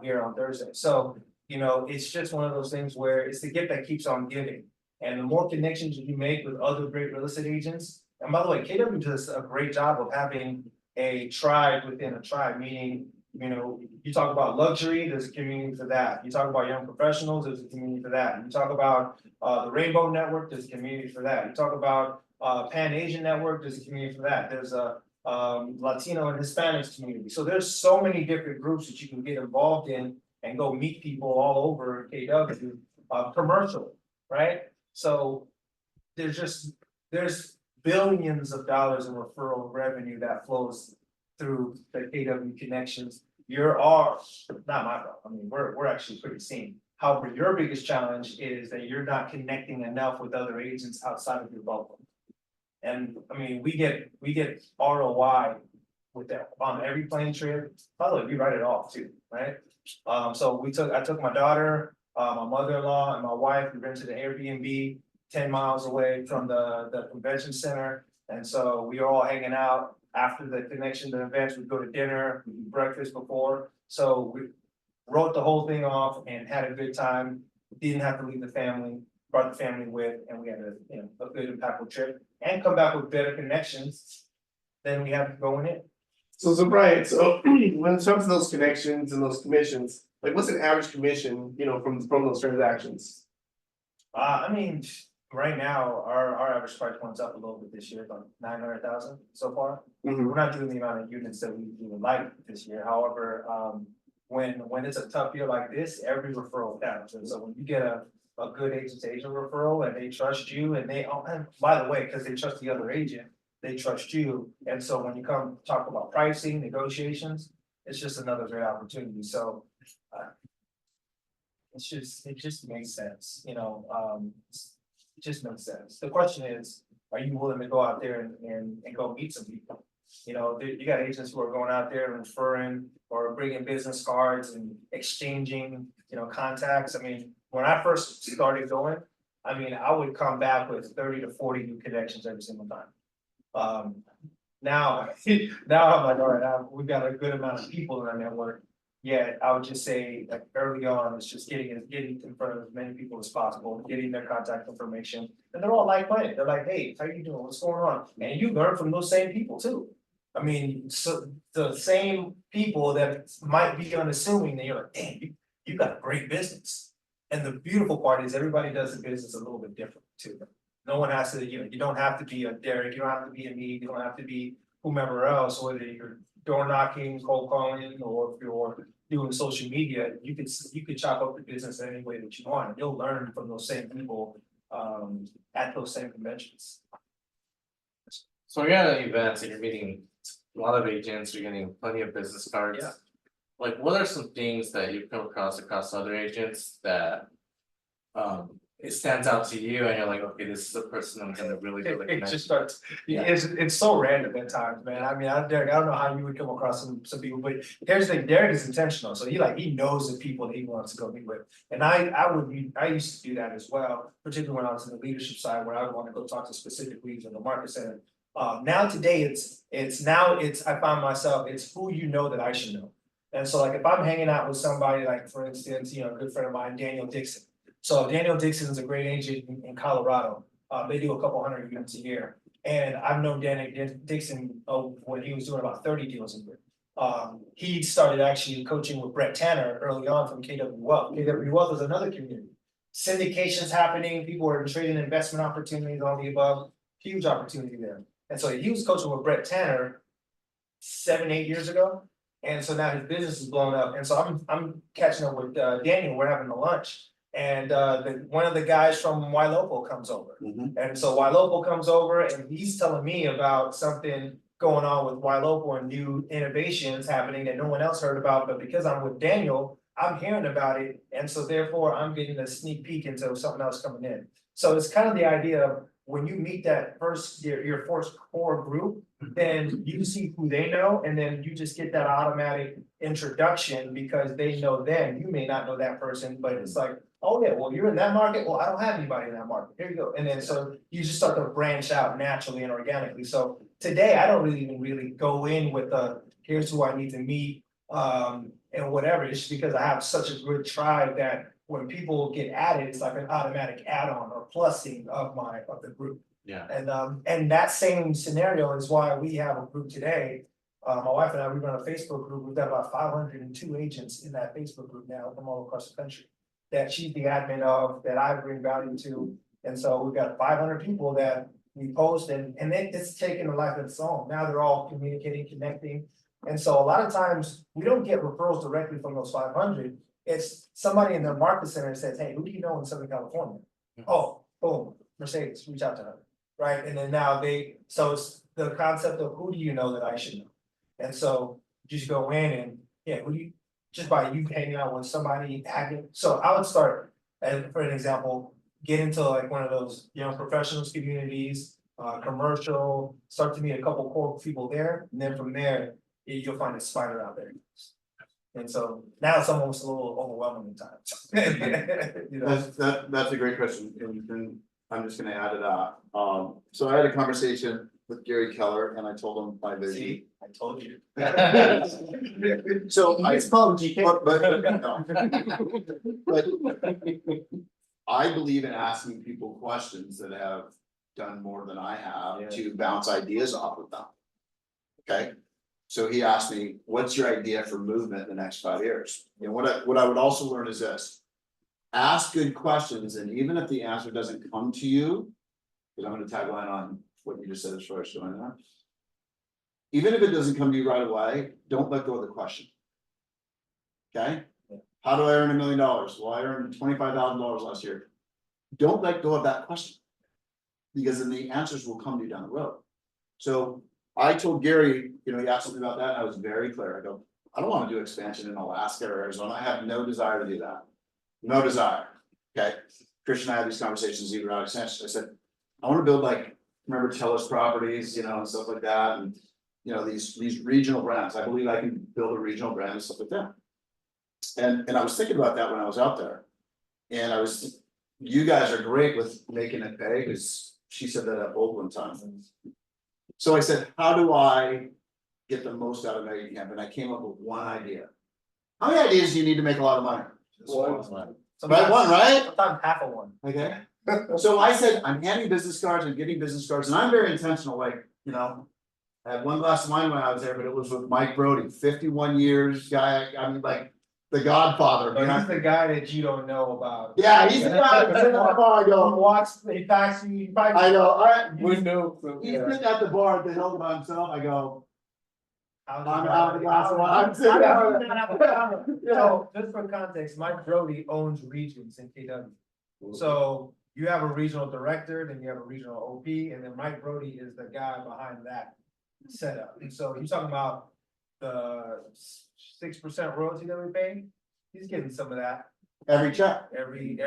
here on Thursday. So, you know, it's just one of those things where it's the gift that keeps on giving. And the more connections you make with other great real estate agents, and by the way, KW does a great job of having a tribe within a tribe, meaning You know, you talk about luxury, there's a community for that. You talk about young professionals, there's a community for that. You talk about the Rainbow Network, there's a community for that. You talk about Pan Asian Network, there's a community for that. There's a Latino and Hispanics community. So there's so many different groups that you can get involved in and go meet people all over KW, commercial, right? So there's billions of dollars in referral revenue that flows through the KW connections. Not my problem, I mean, we're actually pretty seen. However, your biggest challenge is that you're not connecting enough with other agents outside of your bubble. And I mean, we get ROI with that on every plane trip. By the way, we write it off too, right? So I took my daughter, my mother-in-law and my wife, we rented an Airbnb 10 miles away from the convention center. And so we were all hanging out after the connection to the events, we'd go to dinner, we'd eat breakfast before. So we wrote the whole thing off and had a good time. Didn't have to leave the family, brought the family with, and we had a good impactful trip and come back with better connections than we have going in. So Brian, so when it comes to those connections and those commissions, like what's an average commission, from those transactions? I mean, right now, our average price point's up a little bit this year, about 900,000 so far. We're not doing the amount of units that we would like this year, however, when it's a tough year like this, every referral counts, and so when you get a good agent-to-agent referral and they trust you and and by the way, because they trust the other agent, they trust you, and so when you come talk about pricing, negotiations, it's just another great opportunity, so. It just makes sense, it just makes sense. The question is, are you willing to go out there and go meet some people? You got agents who are going out there and referring or bringing business cards and exchanging, contacts. I mean, when I first started going, I mean, I would come back with 30 to 40 new connections every single time. Now I'm like, all right, we've got a good amount of people in our network. Yet I would just say like early on, it's just getting in front of as many people as possible, getting their contact information. And they're all like-minded. They're like, hey, how you doing? What's going on? And you learn from those same people too. I mean, so the same people that might be unassuming that you're like, dang, you got a great business. And the beautiful part is everybody does the business a little bit different too. No one has to, you don't have to be a Derek, you don't have to be a me, you don't have to be whomever else, whether you're door knocking, cold calling, or if you're doing social media, you could chop up the business any way that you want. You'll learn from those same people at those same conventions. So you're at events and you're meeting a lot of agents, you're getting plenty of business cards. Yeah. Like, what are some things that you've come across other agents that it stands out to you and you're like, okay, this is a person I'm gonna really It connect. just starts, it's so random at times, man. I mean, Derek, I don't know how you would come across some people, but here's the thing, Derek is intentional, so he knows the people that he wants to go meet with. And I used to do that as well, particularly when I was in the leadership side, where I would want to go talk to specific leads in the market center. Now today, I find myself, it's who you know that I should know. And so like, if I'm hanging out with somebody, like for instance, a good friend of mine, Daniel Dixon. So Daniel Dixon is a great agent in Colorado. They do a couple hundred units a year. And I've known Daniel Dixon when he was doing about 30 deals a year. He started actually coaching with Brett Tanner early on from KW Wealth. KW Wealth is another community. Syndications happening, people are trading investment opportunities, all the above, huge opportunity there. And so he was coaching with Brett Tanner 7-8 years ago. And so now his business is blown up. And so I'm catching up with Daniel, we're having a lunch. And one of the guys from Ylopo comes over. And so Ylopo comes over and he's telling me about something going on with Ylopo and new innovations happening that no one else heard about. But because I'm with Daniel, I'm hearing about it. And so therefore I'm getting a sneak peek into something else coming in. So it's kind of the idea of when you meet that your first core group, then you see who they know, and then you just get that automatic introduction because they know them. You may not know that person, but it's like, oh yeah, well, you're in that market. Well, I don't have anybody in that market. Here you go. And then so you just start to branch out naturally and organically. So today I don't really go in with here's who I need to meet and whatever. It's just because I have such a good tribe that when people get added, it's like an automatic add-on or plussing of the group. Yeah. And that same scenario is why we have a group today My wife and I, we run a Facebook group. We've got about 502 agents in that Facebook group now from all across the country. That she's the admin of, that I bring value to. And so we've got 500 people that we post and it's taken a life of its own. Now they're all communicating, connecting. And so a lot of times we don't get referrals directly from those 500. It's somebody in their market center says, hey, who do you know in Southern California? Oh, boom, Mercedes, reach out to her, right? And then now so it's the concept of who do you know that I should know? And so just go in and, yeah, just by you hanging out with somebody, so I would start, and for an example, get into like one of those young professionals communities, commercial, start to meet a couple core people there, and then from there, you'll find a spider out there. And so now it's almost a little overwhelming at times. You know? That's a great question, and I'm just gonna add to that. So I had a conversation with Gary Keller and I told him my vision. See, I told you. So I, It's called GK. but I believe in asking people questions that have done more than I have to bounce ideas off of them. Okay, so he asked me, what's your idea for movement in the next 5 years? And what I would also learn is this. Ask good questions, and even if the answer doesn't come to you, because I'm gonna tagline on what you just said as far as doing that. Even if it doesn't come to you right away, don't let go of the question. Okay? How do I earn $1 million? Well, I earned $25,000 last year. Don't let go of that question. Because then the answers will come to you down the road. So I told Gary, he asked me about that, and I was very clear. I go, I don't want to do expansion in Alaska or Arizona. I have no desire to do that. No desire. Okay. Christian and I had these conversations even out extension. I said, I want to build remember Telus properties, and stuff like that. And these regional brands. I believe I can build a regional brand and stuff like that. And I was thinking about that when I was out there. And you guys are great with making it pay, because she said that at Old one time. So I said, how do I get the most out of Megan Camp? And I came up with one idea. How many ideas do you need to make a lot of money? Right, one, right? Sometimes half of one. Okay. So I said, I'm handing business cards, I'm getting business cards, and I'm very intentional, I had one glass of wine when I was there, but it was with Mike Brody, 51 years, guy, I mean, the Godfather. But he's the guy that you don't know about. Yeah, he's the guy that's sitting at the bar, I go, Walks, he packs you. I know, We know. he's sitting at the bar at the Hilton by himself, I go, I'm I'm out of the glass of wine. I'm sitting there. So, just for context, Mike Brody owns regions in KW. So you have a regional director, then you have a regional OP, and then Mike Brody is the guy behind that setup. And so you're talking about the 6% royalty that we pay, he's getting some of that Every check. every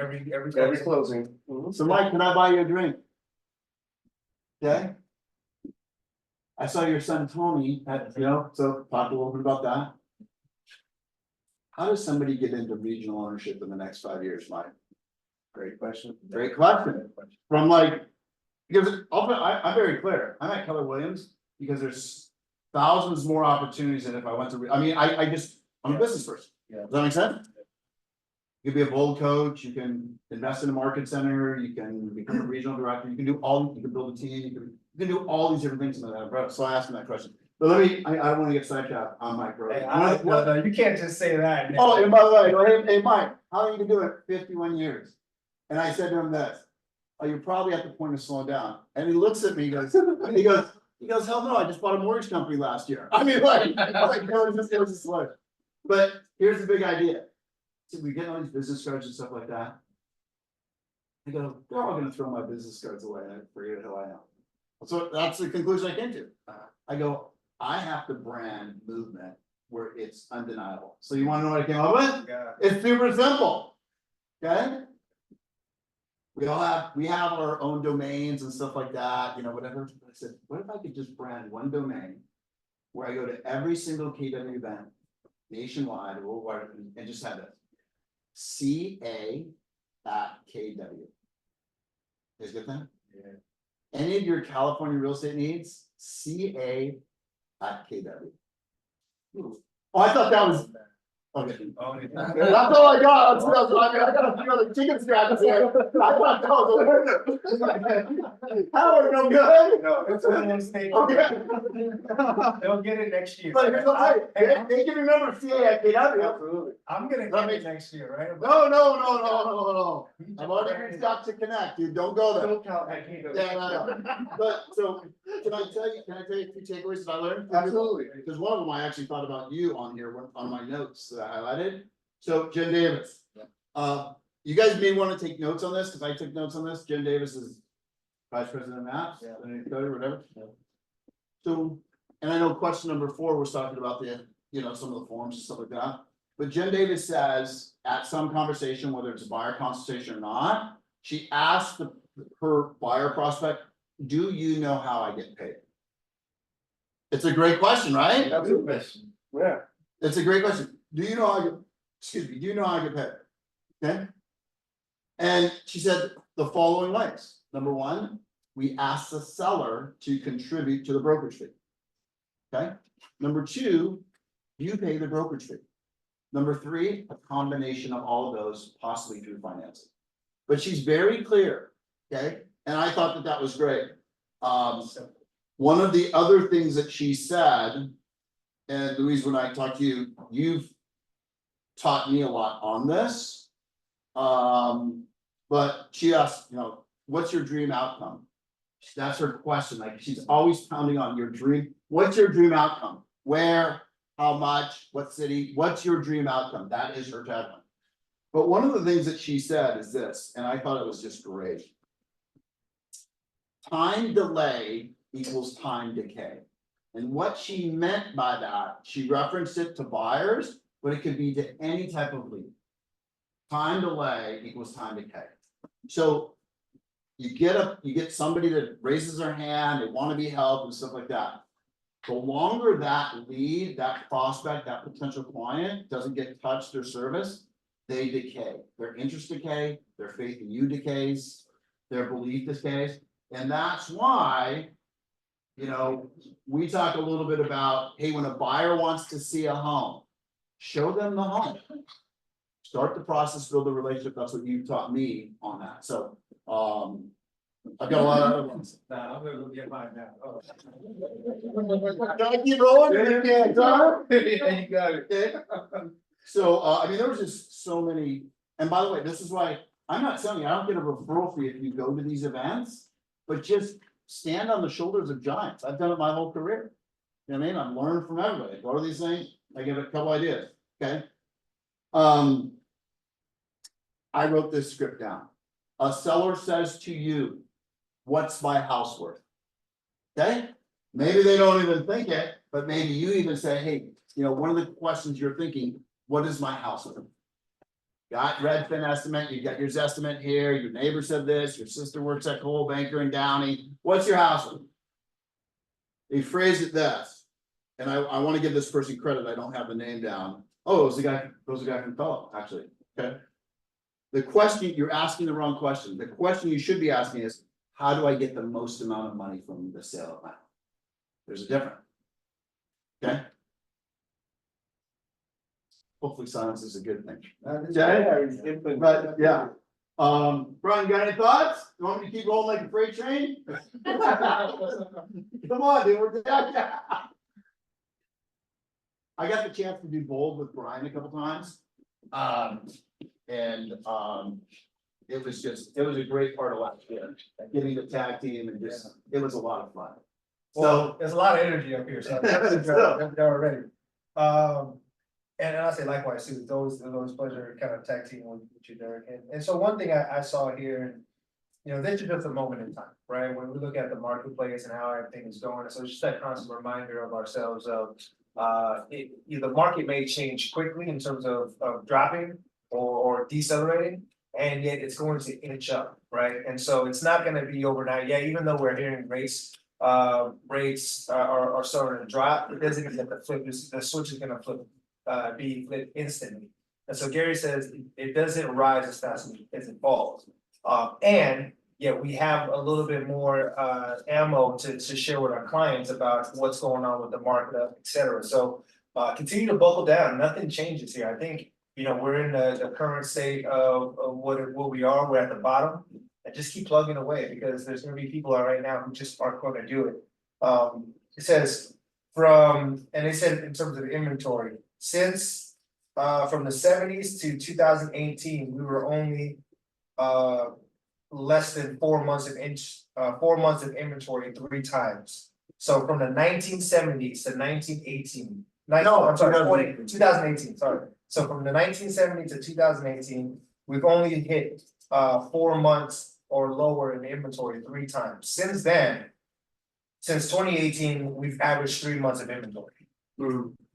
Closing. So Mike, can I buy you a drink? Okay. I saw your son Tony, so talk a little bit about that. How does somebody get into regional ownership in the next 5 years, Mike? Great question. Great question. From because I'm very clear, I'm at Keller Williams because there's thousands more opportunities than if I went to, I'm a business person. Yeah. Does that make sense? You can be a bold coach, you can invest in a market center, you can become a regional director, you can build a team, you can do all these different things in that, bro. So I asked him that question. But I don't want to get sidetracked on Mike, bro. No, you can't just say that. Oh, and by the way, hey Mike, how long you been doing it? 51 years. And I said to him this, oh, you're probably at the point of slowing down. And he looks at me, he goes, hell no, I just bought a mortgage company last year. I mean, it was just slow. But here's the big idea. So we get all these business cards and stuff like that. I go, they're all gonna throw my business cards away and I forget who I am. So that's the conclusion I came to. I go, I have to brand movement where it's undeniable. So you wanna know what I came up with? Yeah. It's super simple. Okay? We have our own domains and stuff like that, whatever. I said, what if I could just brand one domain where I go to every single KW event nationwide or worldwide and just have it CA at KW. Is good then? Yeah. Any of your California real estate needs, CA at KW. Oh, I thought that was Okay. Only- That's all I got. That's all I got a few other chicken scratches here. I want those. Howard, no good? No, it's one of those things. Okay. They'll get it next year. But here's the thing, they can remember CAFK, absolutely. I'm gonna Let get me- it next year, right? No. I've already reached out to Connect, dude, don't go there. Don't count, I can't go. Yeah, no. But so, can I tell you a few takeaways that I learned? Absolutely. Because one of them I actually thought about you on here, on my notes that I highlighted. So Jen Davis. You guys may want to take notes on this, because I took notes on this. Jen Davis is Vice President of Maps, or whatever. So, and I know question number 4 was talking about the, some of the forms and stuff like that. But Jen Davis says at some conversation, whether it's a buyer consultation or not, she asked her buyer prospect, do you know how I get paid? It's a great question, right? That's a good question. Yeah. It's a great question. Do you know how do you know how I get paid? Okay. And she said the following ways. Number 1, we ask the seller to contribute to the brokerage fee. Okay. Number 2, you pay the brokerage fee. Number 3, a combination of all of those, possibly through financing. But she's very clear, okay? And I thought that was great. One of the other things that she said, and Louise, when I talked to you, you've taught me a lot on this. But she asked, what's your dream outcome? That's her question. Like, she's always pounding on your dream. What's your dream outcome? Where? How much? What city? What's your dream outcome? That is her tagline. But one of the things that she said is this, and I thought it was just great. Time delay equals time decay. And what she meant by that, she referenced it to buyers, but it could be to any type of lead. Time delay equals time decay. So you get somebody that raises their hand, they want to be helped and stuff like that. The longer that lead, that prospect, that potential client doesn't get touched or serviced, they decay. Their interest decay, their faith in you decays, their belief decays. And that's why, we talk a little bit about, hey, when a buyer wants to see a home, show them the home. Start the process, build the relationship. That's what you taught me on that. So, I've got a lot of other ones. Nah, I'm gonna go get mine now. Oh. Can I keep rolling? Yeah, you got it. Okay. So, there was just so many, and by the way, this is why, I'm not telling you, I don't get a referral fee if you go to these events, but just stand on the shoulders of giants. I've done it my whole career. You know what I mean? I've learned from everybody. I go to these things, I get a couple ideas, okay? I wrote this script down. A seller says to you, what's my house worth? Okay, maybe they don't even think it, but maybe you even say, hey, one of the questions you're thinking, what is my house worth? Got Redfin estimate, you got your estimate here, your neighbor said this, your sister works at Coldwell Banker in Downey, what's your house worth? They phrase it this, and I want to give this person credit, I don't have the name down. Oh, it was the guy from Phillip, actually, okay? The question, you're asking the wrong question. The question you should be asking is, how do I get the most amount of money from the sale of my house? There's a difference. Okay? Hopefully silence is a good thing. Okay? But yeah. Brian, got any thoughts? You want me to keep rolling like a freight train? Come on, dude, we're I got the chance to do bold with Brian a couple times. It was a great part of last year, getting the tag team and it was a lot of fun. Well, there's a lot of energy up here, so they're already. And I say likewise, too, it's always pleasure kind of tag team with you, Derek. And so one thing I saw here, this is just a moment in time, right? When we look at the marketplace and how everything is going, so it's just that constant reminder of ourselves of the market may change quickly in terms of dropping or decelerating, and yet it's going to inch up, right? And so it's not going to be overnight. Yeah, even though we're hearing rates are starting to drop, it doesn't mean that the switch is going to be flipped instantly. And so Gary says it doesn't rise as fast as it falls, and yet we have a little bit more ammo to share with our clients about what's going on with the market, et cetera. So continue to buckle down, nothing changes here, I think, you know, we're in the current state of what we are, we're at the bottom. And just keep plugging away, because there's gonna be people out right now who just aren't gonna do it. It says and they said in terms of inventory, since from the '70s to 2018, we were only less than 4 months of inventory 3 times. So from the 1970s to 1918, I'm sorry, 2018, sorry. So from the 1970 to 2018, we've only hit 4 months or lower in inventory 3 times. Since then, since 2018, we've averaged 3 months of inventory.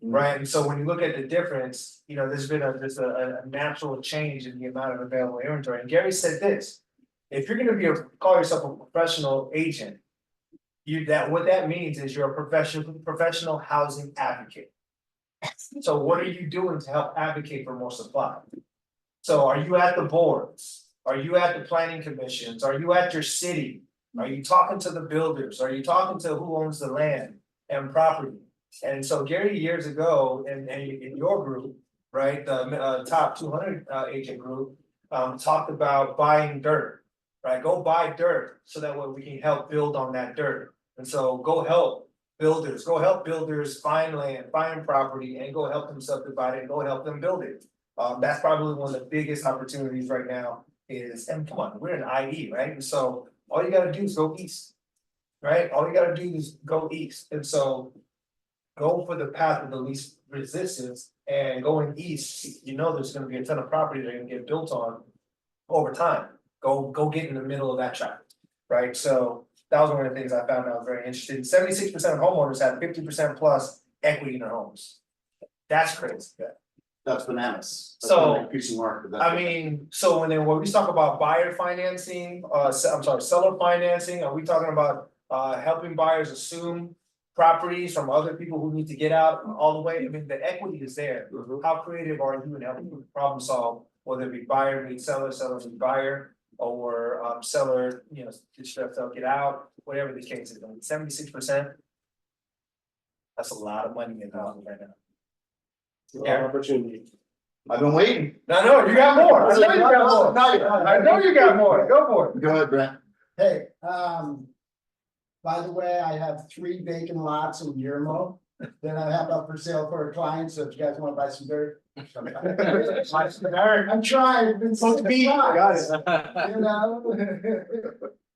Right, and so when you look at the difference, you know, there's been a natural change in the amount of available inventory, and Gary said this. If you're gonna call yourself a professional agent, what that means is you're a professional housing advocate. So what are you doing to help advocate for more supply? So are you at the boards? Are you at the planning commissions? Are you at your city? Are you talking to the builders? Are you talking to who owns the land and property? And so Gary, years ago, in your group, right, the top 200 agent group, talked about buying dirt. Right, go buy dirt so that way we can help build on that dirt. And so go help builders find land, find property, and go help them subdivide it, and go help them build it. That's probably one of the biggest opportunities right now and come on, we're in IE, right? And so all you gotta do is go east. Right, all you gotta do is go east, and so go for the path of the least resistance, and going east, you know, there's gonna be a ton of property that are gonna get built on over time. Go get in the middle of that traffic, right? So that was one of the things I found out very interesting. 76% of homeowners have 50% plus equity in their homes. That's crazy. That's bananas. That's So, an increasing market. I mean, so when we talk about buyer financing, I'm sorry, seller financing, are we talking about helping buyers assume properties from other people who need to get out all the way? I mean, the equity is there. How creative are you in helping problem solve, whether it be buyer meet seller, seller meet buyer, or seller, you know, distressed out, get out, whatever the case is. I mean, 76%. That's a lot of money in housing right now. Yeah, opportunity. I've been waiting. No, you got more. I know you got more. No, I know you got more. Go for it. Go ahead, Brent. Hey, by the way, I have 3 vacant lots in Yermo that I have up for sale for a client, so if you guys wanna buy some dirt. I'm trying, it's been so big, Got it. you know?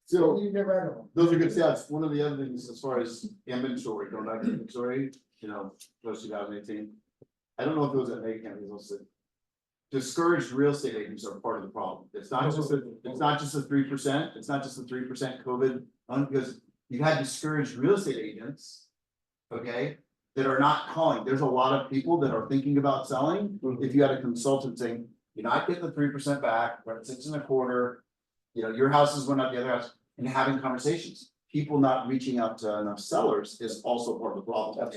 So You get rid of them. those are good stats. One of the other things as far as inventory, going back to inventory, you know, post 2018. I don't know if those that make counties also. Discouraged real estate agents are part of the problem. It's not just the 3%, it's not just the 3% COVID, because you had discouraged real estate agents. Okay, that are not calling. There's a lot of people that are thinking about selling. If you had a consultant saying, you're not getting the 3% back, we're at 6.25. You know, your house is going up, the other house, and having conversations. People not reaching out to enough sellers is also part of the problem.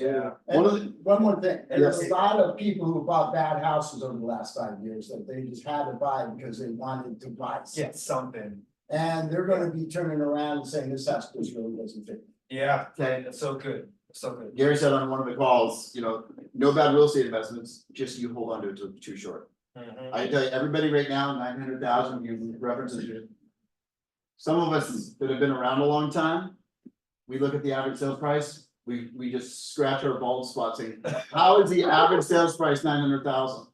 And one more thing, there's Yes. a lot of people who bought bad houses over the last 5 years that they just had to buy because they wanted to buy. Get something. And they're gonna be turning around and saying this house just really doesn't fit. Yeah, that's so good. So good. Gary said on one of the calls, you know, no bad real estate investments, just you hold on to it till it's too short. I tell you, everybody right now, 900,000, you references. Some of us that have been around a long time, we look at the average sales price, we just scratch our bald spot saying, how is the average sales price 900,000?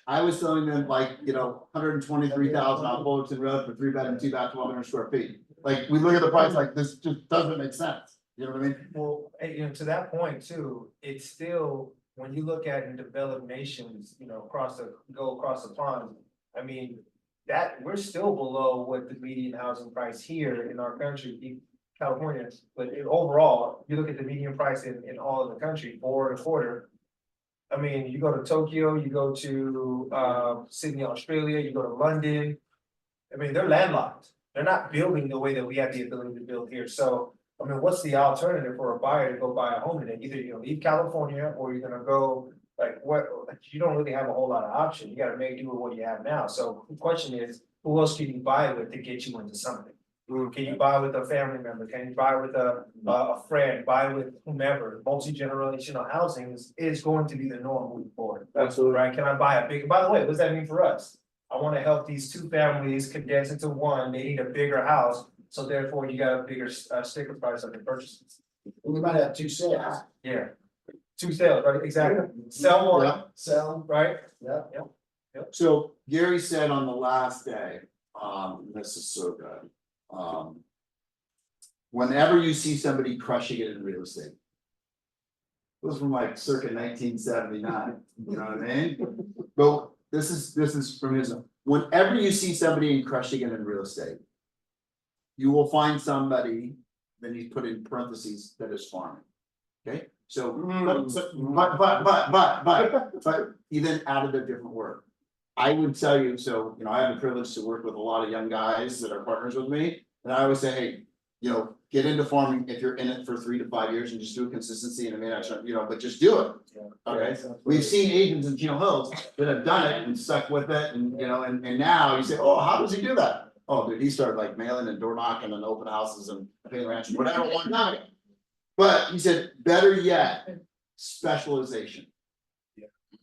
I was selling them like, you know, 123,000 on Fullerton Road for 3-bedroom, 2-bath, 1,200 square feet. Like, we look at the price like this just doesn't make sense. You know what I mean? Well, you know, to that point too, it's still, when you look at in developed nations, you know, go across the pond. I mean, that we're still below what the median housing price here in our country, California, but overall, you look at the median price in all of the country, 4.25. I mean, you go to Tokyo, you go to Sydney, Australia, you go to London. I mean, they're landlocked. They're not building the way that we have the ability to build here. So, I mean, what's the alternative for a buyer to go buy a home today? Either you're gonna leave California or you're gonna go, like, you don't really have a whole lot of option. You gotta make do with what you have now. So the question is, who else can you buy with to get you into something? Can you buy with a family member? Can you buy with a friend, buy with whomever? Multi-generational housing is going to be the norm moving forward. Absolutely. Right? Can I buy a big, by the way, what does that mean for us? I wanna help these two families condense into one, they need a bigger house, so therefore you got a bigger sticker price on the purchases. We might have two sales. Yeah. Two sales, right? Exactly. Sell one, Yeah. sell, right? Yeah. So Gary said on the last day, this is so good. Whenever you see somebody crushing it in real estate. This was from like circa 1979, you know what I mean? But this is from his, whenever you see somebody crushing it in real estate. You will find somebody, then he's put in parentheses, that is farming. Okay, so, but he then added a different word. I would tell you, so, you know, I have the privilege to work with a lot of young guys that are partners with me, and I always say, hey, you know, get into farming if you're in it for 3 to 5 years and just do it consistency, and I mean, you know, but just do it. Okay, we've seen agents in Chino Hills that have done it and stuck with it, and you know, and now you say, oh, how does he do that? Oh, dude, he started like mailing and door knocking and open houses and paying ranch, whatever, one time. But he said, better yet, specialization.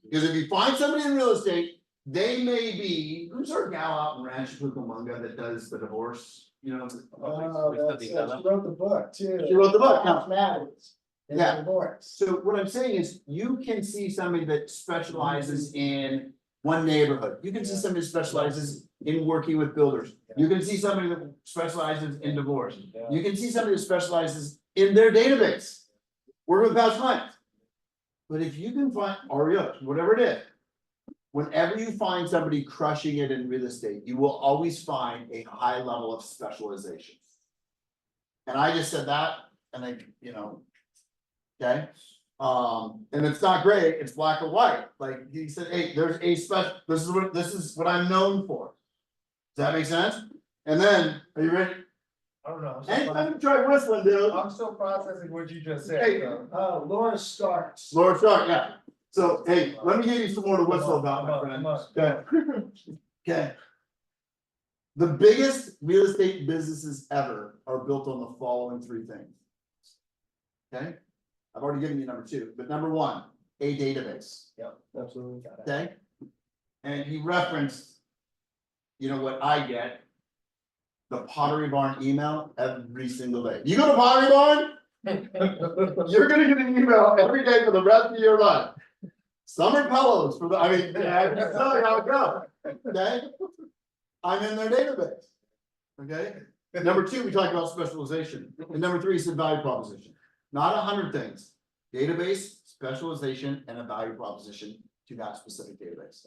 Because if you find somebody in real estate, they may be, who's our gal out in Rancho Cucamonga that does the divorce, you know? She wrote the book too. She wrote the book, now. Matters. Yeah. Divorce. So what I'm saying is, you can see somebody that specializes in one neighborhood, you can see somebody that specializes in working with builders. You can see somebody that specializes in divorce, you can see somebody that specializes in their database. Working with past clients. But if you can find, REOs, whatever it is. Whenever you find somebody crushing it in real estate, you will always find a high level of specialization. And I just said that, and I, you know. Okay, and it's not gray, it's black or white, like he said, hey, there's a special, this is what I'm known for. Does that make sense? And then, are you ready? I don't know. Anytime you try whistling, dude. I'm still processing what you just said. Hey. so. Laura Starks. Laura Stark, yeah. So, hey, let me give you some more to whistle about, my friend. Come on. Okay. Okay. The biggest real estate businesses ever are built on the following 3 things. Okay, I've already given you number 2, but number 1, a database. Yep, absolutely. Got it. Okay? And he referenced, you know what I get? The Pottery Barn email every single day. You go to Pottery Barn? You're gonna get an email every day for the rest of your life. Summer pillows for the, I mean, yeah, I can tell you how it goes, okay? I'm in their database, okay? Number 2, we talked about specialization, and number 3 is the value proposition. Not 100 things, database, specialization, and a value proposition to that specific database.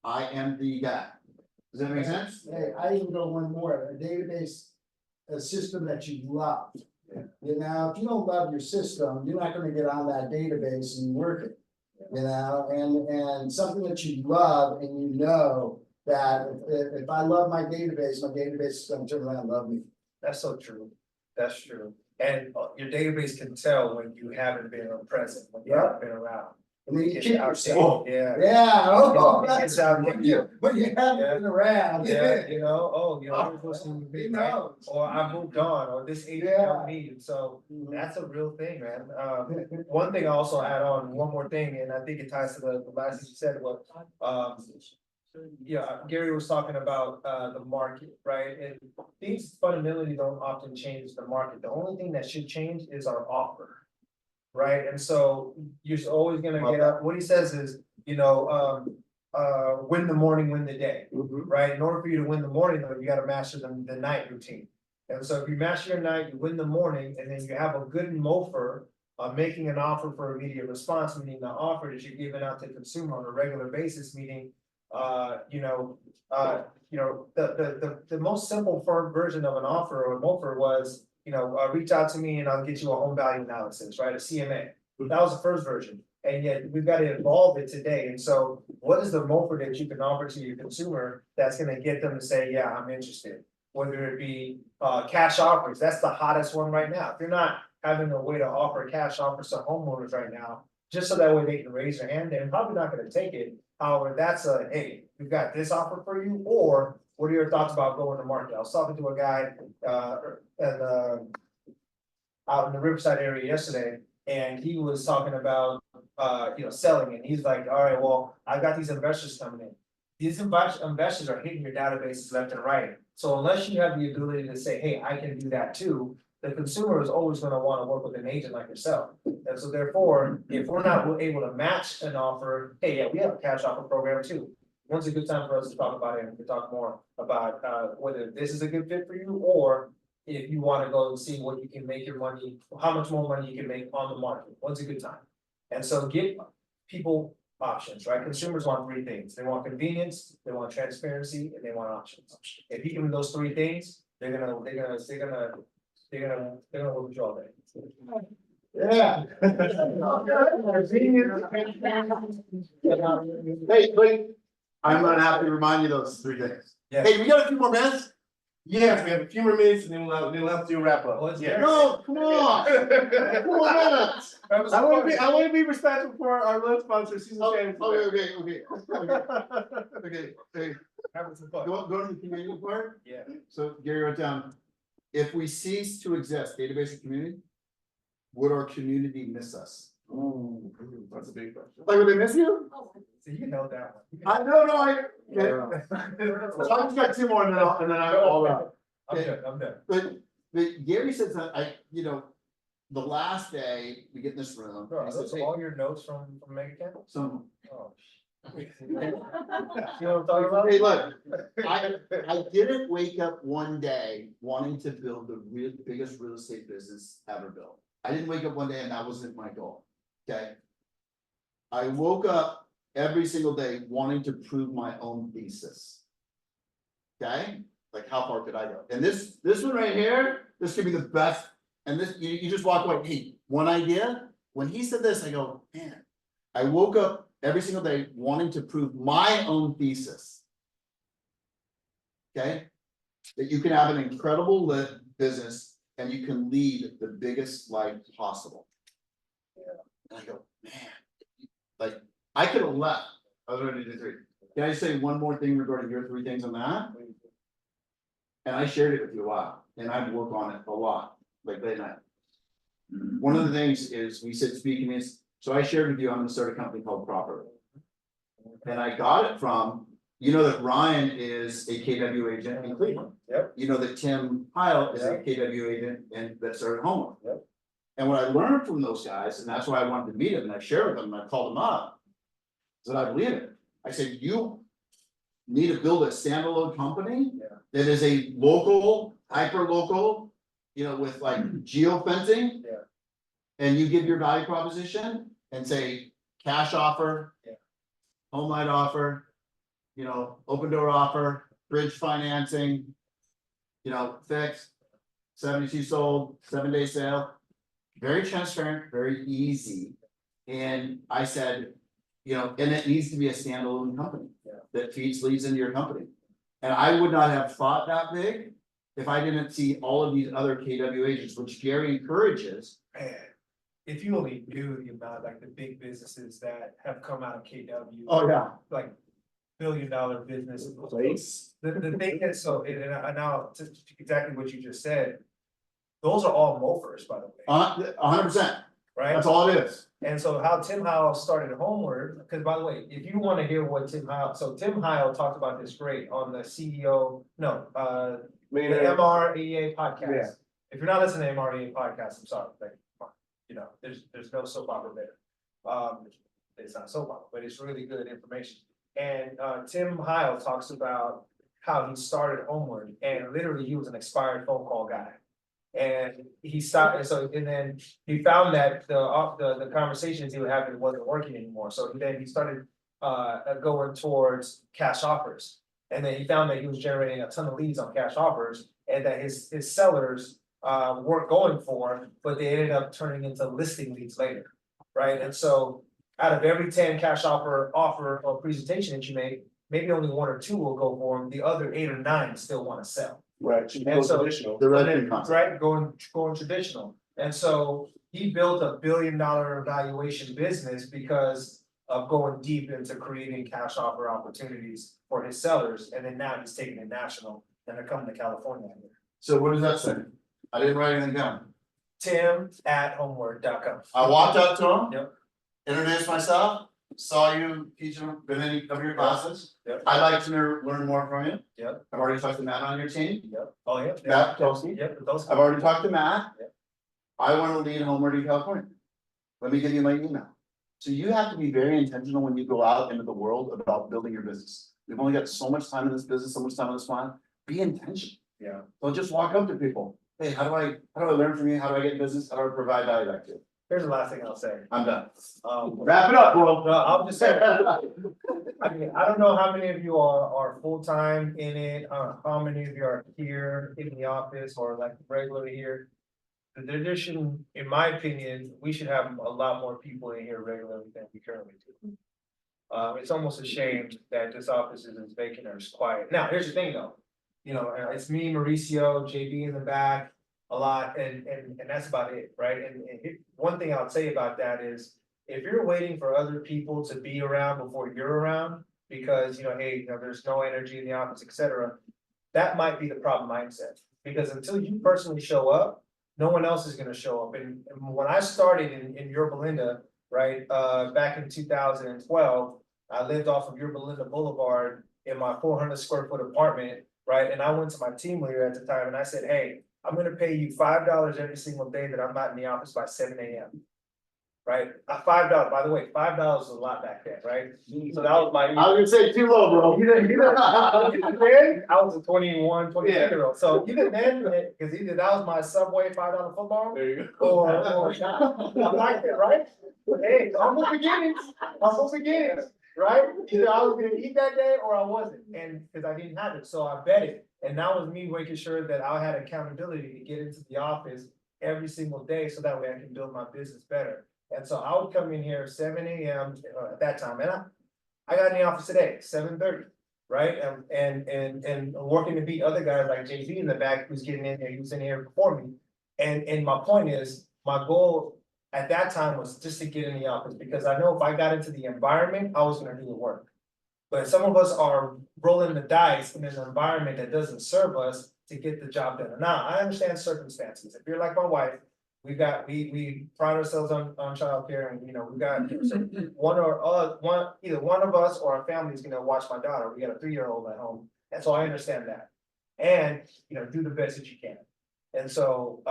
I am the guy. Does that make sense? Hey, I even go one more, a database, a system that you love. You know, if you don't love your system, you're not gonna get on that database and work it. You know, and something that you love and you know that if I love my database is gonna turn around and love me. That's so true. That's true. And your database can tell when you haven't been present, when you haven't been around. And then you It's keep out yourself. there. Yeah, oh, It that's gets out there. when you haven't been around. Yeah, you know, oh, you know, I was listening to me, You right? know. Or I moved on, or this agent Yeah. don't need, so that's a real thing, man. One thing I also add on, one more thing, and I think it ties to the last thing you said, was, yeah, Gary was talking about, the market, right? And things fundamentally don't often change the market. The only thing that should change is our offer. Right, and so you're always gonna get up, what he says is, you know, win the morning, win the day. Right, in order for you to win the morning, though, you gotta master the night routine. And so if you master your night, you win the morning, and then you have a good mofer. Making an offer for immediate response, meaning the offer that you're giving out to the consumer on a regular basis, meaning, the most simple firm version of an offer or a mofer was, reach out to me and I'll get you a home value analysis, right, a CMA. That was the first version, and yet we've got to evolve it today, and so what is the mofer that you can offer to your consumer that's gonna get them to say, yeah, I'm interested? Whether it be cash offers, that's the hottest one right now. If you're not having a way to offer cash offers to homeowners right now, just so that way they can raise their hand, they're probably not gonna take it. However, that's a, hey, we've got this offer for you, or what are your thoughts about going to market? I was talking to a guy, out in the Riverside area yesterday, and he was talking about, selling, and he's like, all right, well, I got these investors coming in. These investors are hitting your databases left and right, so unless you have the ability to say, hey, I can do that too. The consumer is always gonna wanna work with an agent like yourself, and so therefore, if we're not able to match an offer, hey, yeah, we have a cash offer program too. When's a good time for us to talk about it, and to talk more about whether this is a good fit for you, or if you wanna go and see what you can make your money, how much more money you can make on the market, when's a good time? And so give people options, right? Consumers want three things. They want convenience, they want transparency, and they want options. If you give them those three things, they're gonna work with you all day. Yeah. Hey, wait, I'm gonna have to remind you those three things. Yeah. Hey, we got a few more minutes? Yes, we have a few more minutes and then we'll have to do a wrap up. Well, it's Yeah. No, come on, 4 minutes. I wanna be respectful for our lunch sponsor, Susan Oh, Shannon. Okay, Having some fun. go to the community part. Yeah. So Gary wrote down, if we cease to exist, database of community, would our community miss us? Ooh, that's a big question. Like, would they miss you? So you know that one. I know, So I just got two more and then I'm all out. I'm done. But Gary says that the last day we get in this room. Bro, he are says, those "Hey, all your notes from Mega Camp? some, Oh. You know what I'm talking about? hey, look, I didn't wake up one day wanting to build the biggest real estate business ever built. I didn't wake up one day and that wasn't my goal, okay? I woke up every single day wanting to prove my own thesis. Okay, like how far could I go? And this one right here, this could be the best. And this, you just walk away, hey, one idea. When he said this, I go, man, I woke up every single day wanting to prove my own thesis. Okay, that you can have an incredible business and you can lead the biggest life possible. Yeah. And I go, man, like I could have left. I was ready to do three. Can I say one more thing regarding your three things on that? And I shared it with you a lot, and I've worked on it a lot, like late night. One of the things is we said speaking is, so I shared with you, I'm gonna start a company called Proper. And I got it from, that Ryan is a KW agent in Cleveland. Yep. You know that Tim Heil is a KW agent and that started Homework. Yep. And what I learned from those guys, and that's why I wanted to meet them, and I shared with them, and I called them up. Is that I believe it. I said, you need to build a standalone company that is a local, hyper local, with like geofencing. Yeah. And you give your value proposition and say cash offer, home light offer, open door offer, bridge financing, fixed, 72 sold, 7-day sale. Very transparent, very easy. And I said, and it needs to be a standalone company that leads into your company. And I would not have thought that big if I didn't see all of these other KW agents, which Gary encourages. Man, if you only knew the amount, like the big businesses that have come out of KW. Oh, yeah. Like billion-dollar business. Place. The thing is, so, and now, exactly what you just said, those are all mofers, by the way. 100%. Right? That's all it is. And so how Tim Heil started Homeward, because by the way, if you want to hear what Tim Heil talked about this great on the the MREA podcast. Yeah. If you're not listening to MREA podcast, I'm sorry, but there's no soap opera there. It's not soap opera, but it's really good information. And Tim Heil talks about how he started Homeward, and literally he was an expired phone call guy. And he stopped, and then he found that the conversations he was having wasn't working anymore. So then he started going towards cash offers. And then he found that he was generating a ton of leads on cash offers, and that his sellers weren't going for, but they ended up turning into listing leads later. Right. And so out of every 10 cash offer or presentation that you make, maybe only 1 or 2 will go for them. The other 8 or 9 still want to sell. Right, And so- traditional. Right, going traditional. And so he built $1 billion valuation business because of going deep into creating cash offer opportunities for his sellers, and then now he's taking it national, and they're coming to California. So what does that say? I didn't write anything down. Tim@homework.com. I walked up to him. Yep. Introduced myself, saw you teaching, been in any of your classes. Yep. I'd like to learn more from you. Yep. I've already talked to Matt on your team. Yep. Oh, yeah. Matt Kowski. Yep, those. I've already talked to Matt. Yep. I wanna lead Homeward in California. Let me give you my email. So you have to be very intentional when you go out into the world about building your business. We've only got so much time in this business, so much time on this planet. Be intentional. Yeah. Don't just walk up to people. Hey, how do I learn from you? How do I get in business? How do I provide value back to you? Here's the last thing I'll say. I'm done. Um, Wrap it up, bro. no, I'll just say, I mean, I don't know how many of you are full-time in it, how many of you are here in the office or like regularly here. The addition, in my opinion, we should have a lot more people in here regularly than we currently do. It's almost a shame that this office is as vacant or as quiet. Now, here's the thing though. You know, it's me, Mauricio, JB in the back a lot, and that's about it, right? And one thing I'll say about that is, if you're waiting for other people to be around before you're around, because, you know, hey, you know, there's no energy in the office, etc., that might be the problem mindset. Because until you personally show up, no one else is gonna show up. And when I started in Yorba Linda, right, back in 2012, I lived off of Yorba Linda Boulevard in my 400 square foot apartment, right? And I went to my team leader at the time and I said, hey, I'm gonna pay you $5 every single day that I'm not in the office by 7 a.m. Right? $5, by the way, $5 is a lot back then, right? So that was my. I was gonna say too low, bro. Even then, I was a 22-year-old. So even then, because either that was my Subway $5 football. There you go. Or I liked it, right? Hey, humble beginnings, right? Either I was gonna eat that day or I wasn't, and because I didn't have it, so I bet it. And that was me making sure that I had accountability to get into the office every single day, so that way I can build my business better. And so I would come in here 7 a.m. At that time, and I got in the office today, 7:30, right? And working to beat other guys like JB in the back who's getting in here, he was in here before me. And my point is, my goal at that time was just to get in the office, because I know if I got into the environment, I was gonna do the work. But some of us are rolling the dice in an environment that doesn't serve us to get the job done. Now, I understand circumstances. If you're like my wife, we pride ourselves on childcare, and you know, we got so either one of us or our family is gonna watch my daughter. We got a 3-year-old at home, and so I understand that. And you know, do the best that you can. And so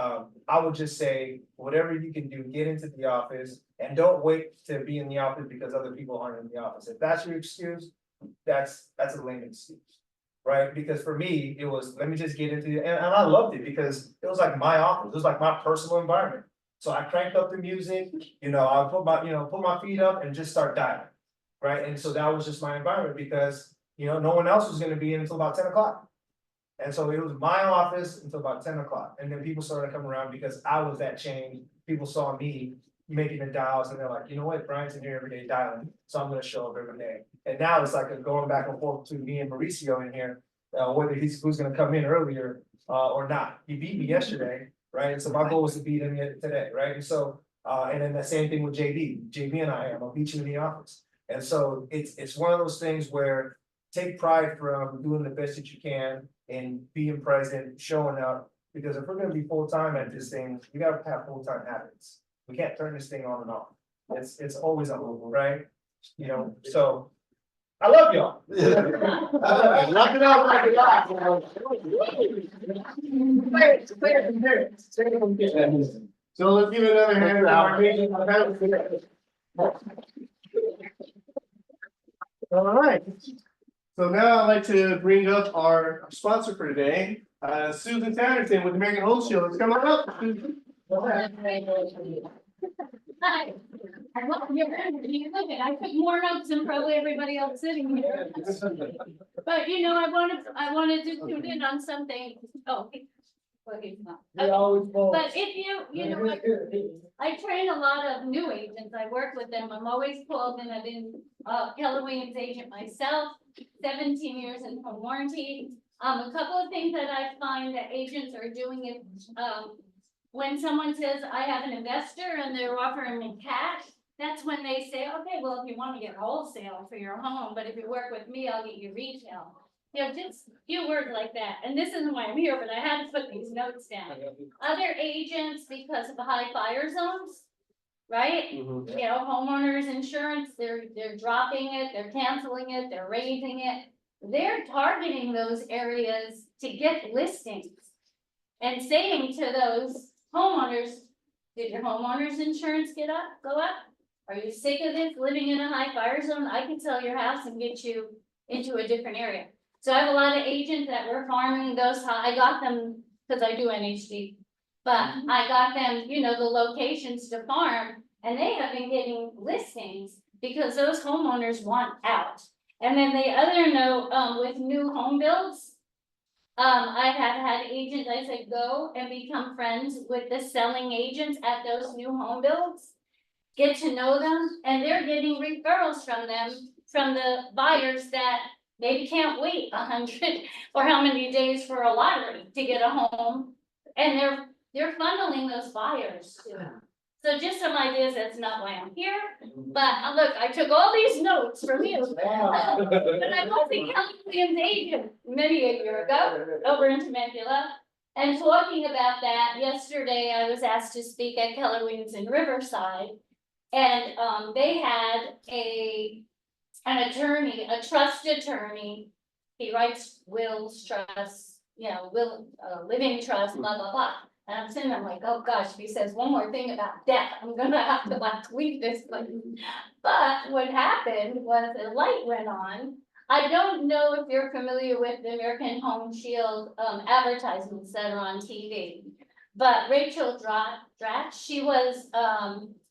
I would just say, whatever you can do, get into the office, and don't wait to be in the office because other people aren't in the office. If that's your excuse, that's a lame excuse. Right? Because for me, it was, let me just get into it. And I loved it because it was like my office. It was like my personal environment. So I cranked up the music, you know, I put my feet up and just start dialing. Right? And so that was just my environment, because, you know, no one else was going to be in until about 10 o'clock. And so it was my office until about 10 o'clock. And then people started coming around because I was that change. People saw me making the dials, and they're like, you know what, Brian's in here every day dialing, so I'm gonna show up every day. And now it's like a going back and forth between me and Mauricio in here, whether who's gonna come in earlier or not. He beat me yesterday, right? And so my goal was to beat him today, right? And so and then the same thing with JB. JB and I'm gonna beat you in the office. And so it's one of those things where take pride from doing the best that you can and being present, showing up. Because if we're gonna be full-time at this thing, we gotta have full-time habits. We can't turn this thing on and off. It's always on, right? You know, so I love y'all. Wrap it up, wrap it up. So let's give it another hand. All right. So now I'd like to bring up our sponsor for today, Susan Sanderson with American Home Shield. Let's come on up, Susan. Hi. I took more notes than probably everybody else sitting here. But you know, I wanted to tune in on something. Oh. Well, he's not. But if you know, I train a lot of new agents. I work with them. I'm always pulled, and I've been Keller Williams agent myself, 17 years in home warranty. A couple of things that I find that agents are doing is when someone says, I have an investor and they're offering me cash, that's when they say, okay, well, if you wanna get wholesale for your home, but if you work with me, I'll get you retail. You know, just a few words like that, and this isn't why I'm here, but I had to put these notes down. Other agents, because of high fire zones, right? Mhm. You know, homeowners insurance, they're dropping it, they're canceling it, they're raising it. They're targeting those areas to get listings. And saying to those homeowners, did your homeowner's insurance go up? Are you sick of this, living in a high fire zone? I can sell your house and get you into a different area. So I have a lot of agents that were farming those, I got them, because I do NHD. But I got them, you know, the locations to farm, and they have been getting listings because those homeowners want out. And then the other note, with new home builds, I have had agents, I said, go and become friends with the selling agents at those new home builds. Get to know them, and they're getting referrals from them, from the buyers that maybe can't wait 100 or how many days for a lottery to get a home. And they're funneling those buyers to them. So just some ideas, that's not why I'm here, but look, I took all these notes from you. But I was the Keller Williams agent many a year ago over in Temecula. And talking about that, yesterday I was asked to speak at Keller Williams in Riverside. And they had an attorney, a trust attorney. He writes wills, trusts, you know, living trust, blah, blah, blah. And I'm sitting there like, oh gosh, if he says one more thing about death, I'm gonna have to like tweet this thing. But what happened was the light went on. I don't know if you're familiar with the American Home Shield advertisements that are on TV. But Rachel Dratch, she was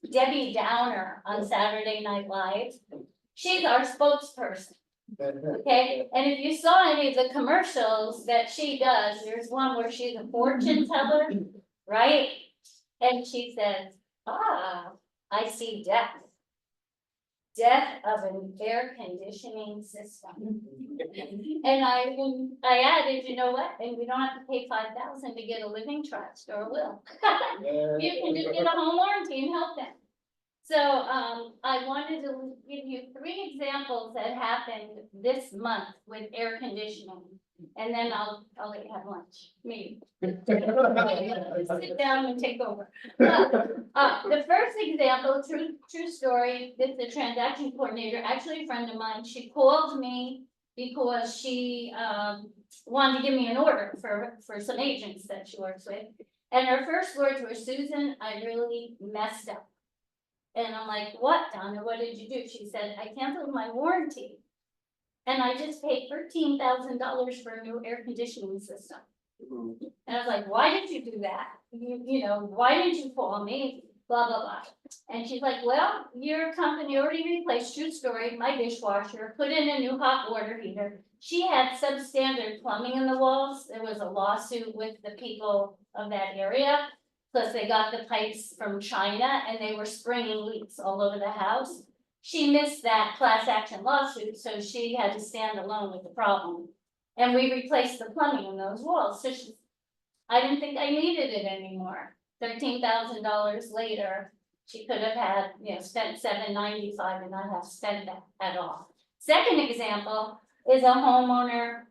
Debbie Downer on Saturday Night Live. She's our spokesperson. Okay, and if you saw any of the commercials that she does, there's one where she's a fortune teller, right? And she says, I see death. Death of an air conditioning system. And I added, you know what, and we don't have to pay $5,000 to get a living trust or a will. You can just get a home warranty and help them. So, I wanted to give you 3 examples that happened this month with air conditioning. And then I'll let you have lunch, me. Sit down and take over. The first example, true story, this is the transaction coordinator, actually a friend of mine. She called me because she, wanted to give me an order for some agents that she works with. And her first words were, Susan, I really messed up. And I'm like, what, Donna, what did you do? She said, I canceled my warranty. And I just paid $13,000 for a new air conditioning system. And I was like, why did you do that? You know, why didn't you call me? Blah, blah, blah. And she's like, well, your company already replaced, true story, my dishwasher, put in a new hot water heater. She had substandard plumbing in the walls. There was a lawsuit with the people of that area. Plus they got the pipes from China and they were springing leaks all over the house. She missed that class action lawsuit, so she had to stand alone with the problem. And we replaced the plumbing in those walls, so I didn't think I needed it anymore. $13,000 later, she could have had, you know, spent $795 and not have spent that at all. Second example is a homeowner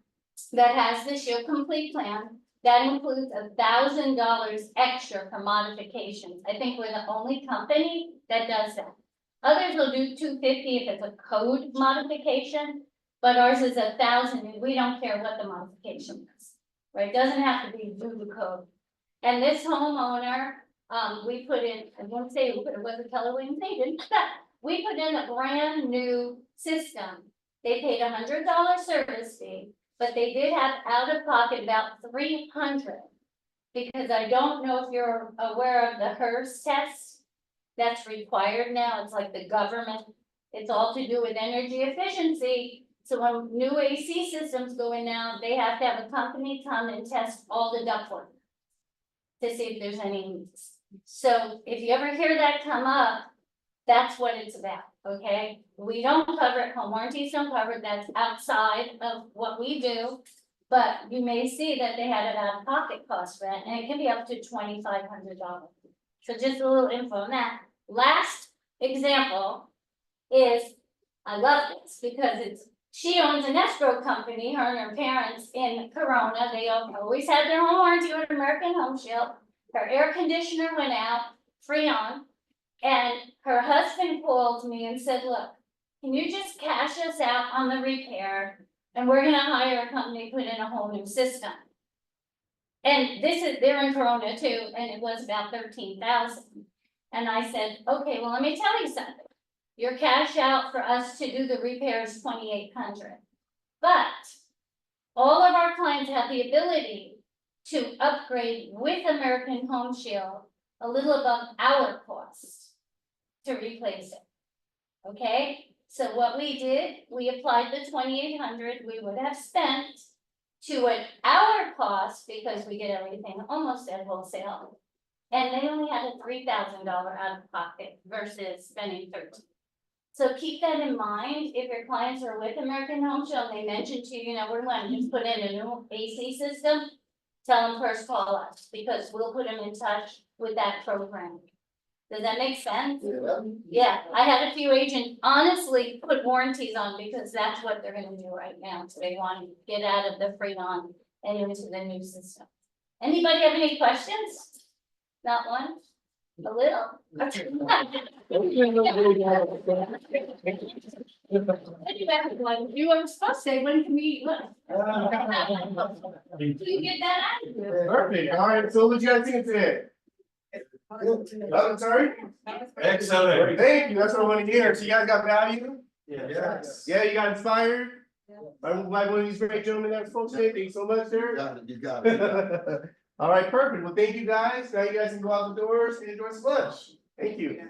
that has the Shield Complete plan. That includes $1,000 extra for modifications. I think we're the only company that does that. Others will do $250 if it's a code modification, but ours is $1,000 and we don't care what the modification is, right? It doesn't have to be due to code. And this homeowner, we put in, I won't say it was a Keller Williams agent, we put in a brand new system. They paid $100 service fee, but they did have out of pocket about $300. Because I don't know if you're aware of the HERS test that's required now. It's like the government, it's all to do with energy efficiency. So when new AC systems go in now, they have to have a company come and test all the ductwork to see if there's any leaks. So if you ever hear that come up, that's what it's about, okay? We don't cover it, home warranties don't cover it, that's outside of what we do. But you may see that they had an out-of-pocket cost for that, and it can be up to $2,500. So just a little info on that. Last example is, I love this because she owns an escrow company, her and her parents in Corona, they always had their home warranty with American Home Shield. Her air conditioner went out, Freon, and her husband called me and said, look, can you just cash us out on the repair? And we're gonna hire a company to put in a whole new system. And they're in Corona too, and it was about 13,000. And I said, okay, well, let me tell you something. Your cash out for us to do the repairs, 2,800. But all of our clients have the ability to upgrade with American Home Shield a little above our cost to replace it. Okay, so what we did, we applied the 2,800 we would have spent to at our cost, because we get everything almost at wholesale. And they only had a $3,000 out of pocket versus spending 13. So keep that in mind, if your clients are with American Home Shield, and they mention to you, we're going to just put in a new AC system. Tell them first call us, because we'll put them in touch with that program. Does that make sense? Yeah, I had a few agents honestly put warranties on because that's what they're gonna do right now. So they want to get out of the Freon and into the new system. Anybody have any questions? Not one? A little? You were supposed to say, when can we, what? You get that out of here. Perfect, all right, so what you guys think today? I'm sorry? Excellent. Thank you, that's what I want to hear, so you guys got value? Yes. Yeah, you got inspired? I'm like one of these great gentlemen that spoke today, thank you so much, sir. You got it. All right, perfect, well, thank you guys, now you guys can go out the doors and enjoy some lunch, thank you.